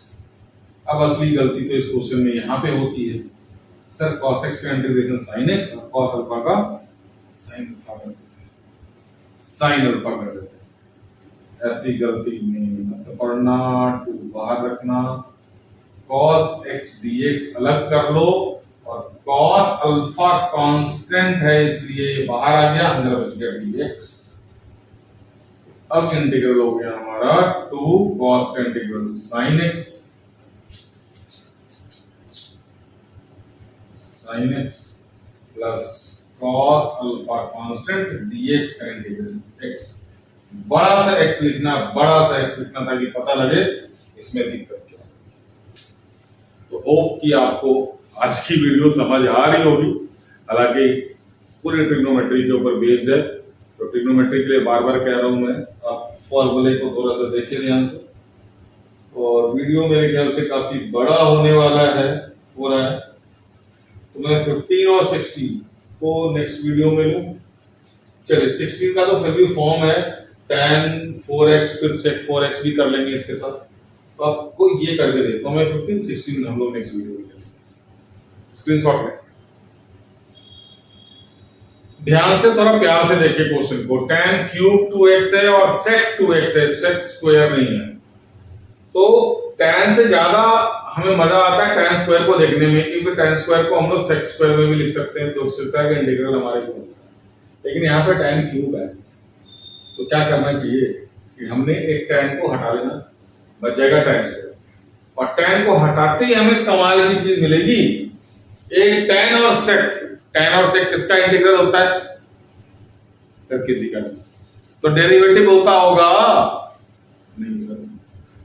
अब असली गलती तो इस क्वेश्चन में यहाँ पे होती है, सर cos x का इंटीग्रेशन sin x और cos अल्फा का sin अल्फा कर देते हैं, sin अल्फा कर देते हैं। ऐसी गलती नहीं मत पढ़ना, 2 बाहर रखना, cos x dx अलग कर लो, और cos अल्फा कांस्टेंट है इसलिए बाहर आ गया, अंदर बच गया dx। अब इंटीग्रल हो गया हमारा हमारा 2 cos का integral sin x plus cos alpha constant dx का इंटीग्रेशन x, बड़ा सा x लिखना ताकि पता लगे इसमें दिक्कत क्या है। तो होप कि आपको आज की वीडियो समझ आ रही होगी। हालांकि पूरी ट्रिग्नोमेट्री के ऊपर बेस्ड है, तो ट्रिग्नोमेट्री के लिए बार बार कह रहा हूं मैं, आप फॉर्मूले को थोड़ा सा देखिए ध्यान से। और वीडियो मेरे ख्याल से काफी बड़ा होने वाला है, हो रहा है, तो मैं 15 और 16 को नेक्स्ट वीडियो में लूं। चलिए 16 का तो फिर भी फॉर्म है tan 4x फिर sec 4x भी कर लेंगे इसके साथ, तो आपको ये करके देखता हूं मैं। 15 16 हम लोग नेक्स्ट वीडियो में स्क्रीनशॉट लें। ध्यान से थोड़ा प्यार से देखिए क्वेश्चन को। tan क्यूब 2x है और sec 2x है, sec स्क्वायर नहीं है। तो tan से ज्यादा हमें मजा आता है tan स्क्वायर को देखने में, क्योंकि tan स्क्वायर को हम लोग sec स्क्वायर में भी लिख सकते हैं, तो सकता है कि इंटीग्रल हमारे को। लेकिन यहाँ पे tan क्यूब है, तो क्या करना चाहिए कि हमने एक tan को हटा लेना, बच जाएगा tan स्क्वायर। और tan को हटाते ही हमें कमाल की चीज मिलेगी, एक tan और sec किसका इंटीग्रल होता है? सर किसी का नहीं, तो डेरिवेटिव होता होगा नहीं सर।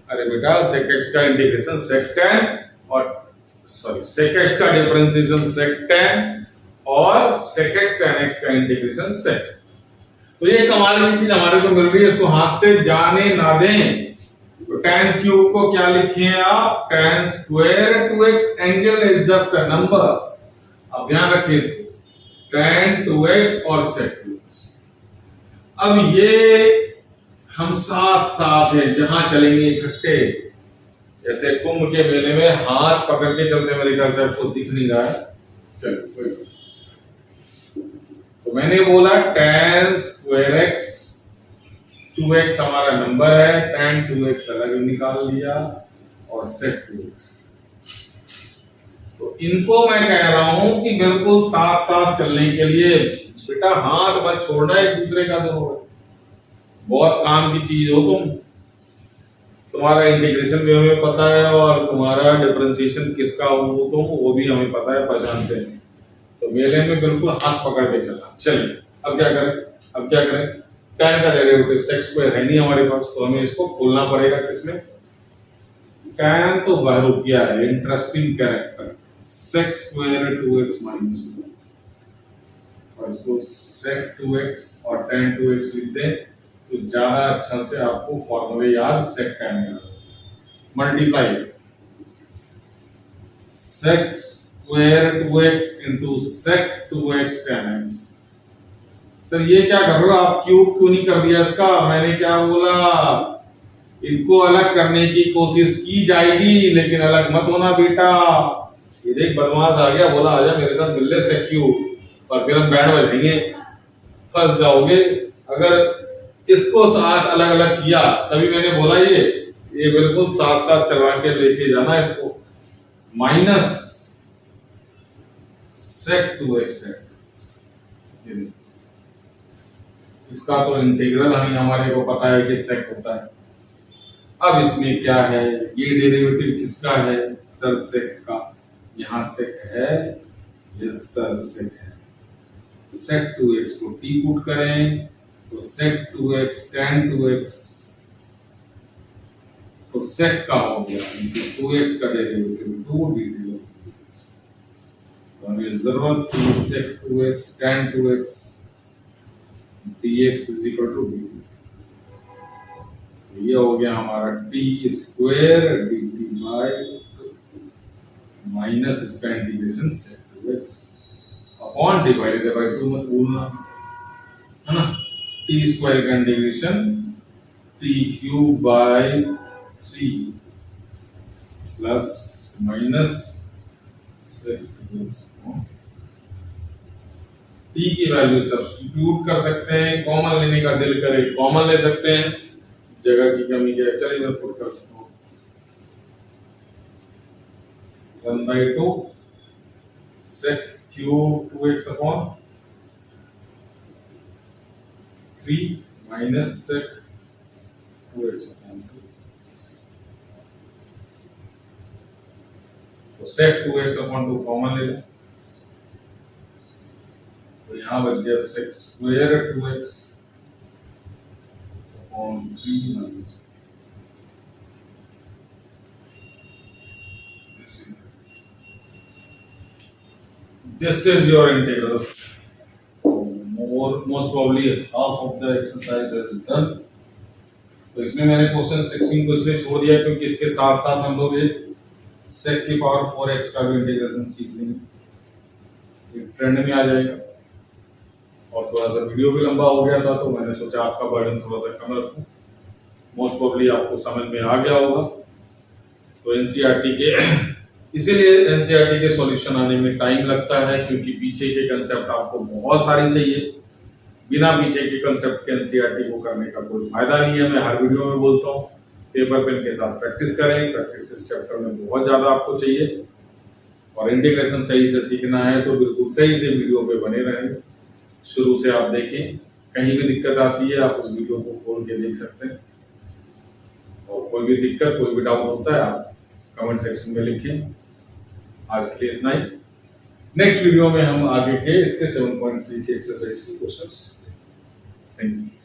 अरे बेटा sec x का इंटीग्रेशन sec tan और sec x का डिफरेंशिएशन sec tan और sec x tan x का इंटीग्रेशन sec। तो ये कमाल की चीज हमारे को मिल रही है, इसको हाथ से जाने ना दें। तो tan क्यूब को क्या लिखिए आप? tan square 2x, angle is just a number. अब ध्यान रखिए इसको, tan 2x और sec 2x। अब ये हम साथ साथ हैं, जहां चलेंगे इकट्ठे, जैसे कुंभ के मेले में हाथ पकड़ के चलते, मेरे ख्याल से आपको दिख नहीं रहा है। चलो तो मैंने बोला tan स्क्वायर x, 2x हमारा नंबर है, tan 2x अलग निकाल लिया और sec 2x। तो इनको मैं कह रहा हूं कि बिल्कुल साथ साथ चलने के लिए बेटा हाथ मत छोड़ना एक दूसरे का, तो बहुत काम की चीज हो तुम। तुम्हारा इंटीग्रेशन भी हमें पता है और तुम्हारा डिफरेंशिएशन किसका हो तुम, वो भी हमें पता है, पहचानते हैं। तो मेले में बिल्कुल हाथ पकड़ के चलना। चलिए अब क्या करें? tan का डेरिवेटिव sec स्क्वायर है नहीं हमारे पास, तो हमें इसको खोलना पड़ेगा किसमें? tan तो बहुरूपिया है, interesting character, sec square 2x minus 1, और इसको sec 2x और tan 2x लिख दें तो ज्यादा अच्छा से आपको फॉर्मूले याद sec tan याद। Multiply sec square 2x into sec 2x tan x। Sir ये क्या कर रहे हो आप? क्यूब क्यों नहीं कर दिया इसका? मैंने क्या बोला, इनको अलग करने की कोशिश की जाएगी, लेकिन अलग मत होना बेटा। ये देख बदमाश आ गया, बोला आजा मेरे साथ मिल ले sec क्यूब, और फिर हम बैंड बजाएंगे, फंस जाओगे। अगर इसको साथ अलग अलग किया, तभी मैंने बोला ये बिल्कुल साथ साथ चला के लेके जाना इसको। माइनस sec 2x, इसका तो इंटीग्रल हमारे को पता है कि sec होता है। अब इसमें क्या है, ये डेरिवेटिव किसका है? सर sec का। यहाँ sec है, ये सर sec है। sec 2x को t पुट करें तो sec 2x tan 2x, तो sec का हो गया 2x का डेरिवेटिव 2 तो हमें जरूरत थी sec 2x tan 2x dx is equal to dt। ये हो गया हमारा t square dt by minus इसका integration sec 2x upon divided by 2 मत भूलना, है ना। t स्क्वायर का integration t cube by 3 plus minus sec 2x। t की वैल्यू सब्स्टिट्यूट कर सकते हैं, कॉमन लेने का दिल करे कॉमन ले सकते हैं, जगह की कमी क्या है? चलिए मैं पुट कर सकता हूँ 1/2 sec cube 2x upon 3 minus sec 2x। 2x upon 2। तो sec 2x अपॉन 2 कॉमन ले लें, तो यहाँ बच गया sec square 2x upon 3 minus this is your integral. Most probably half of the exercise is done. तो इसमें मैंने क्वेश्चन 16 को इसलिए छोड़ दिया क्योंकि इसके साथ साथ हम लोग एक sec की पावर 4x का भी इंटीग्रेशन सीख लेंगे, एक ट्रेंड में आ जाएगा। और थोड़ा सा वीडियो भी लंबा हो गया था तो मैंने सोचा आपका बर्डन थोड़ा सा कम रखूं। मोस्ट प्रोबेबली आपको समझ में आ गया होगा। तो एनसीईआरटी के इसीलिए एनसीईआरटी के सॉल्यूशन आने में टाइम लगता है, क्योंकि पीछे के कंसेप्ट आपको बहुत सारी चाहिए। बिना पीछे के कंसेप्ट के एनसीईआरटी को करने का कोई फायदा नहीं है। मैं हर वीडियो में बोलता हूँ पेपर पेन के साथ प्रैक्टिस करें। प्रैक्टिस इस चैप्टर में बहुत ज़्यादा आपको चाहिए, और इंटीग्रेशन सही से सीखना है तो बिल्कुल सही से वीडियो पे बने रहें, शुरू से आप देखें। कहीं भी दिक्कत आती है आप उस वीडियो को खोल के देख सकते हैं, और कोई भी दिक्कत कोई भी डाउट होता है आप कमेंट सेक्शन में लिखें। आज के लिए इतना ही। नेक्स्ट वीडियो में हम आगे के इसके 7.3 के एक्सरसाइज के क्वेश्चंस। Thank you.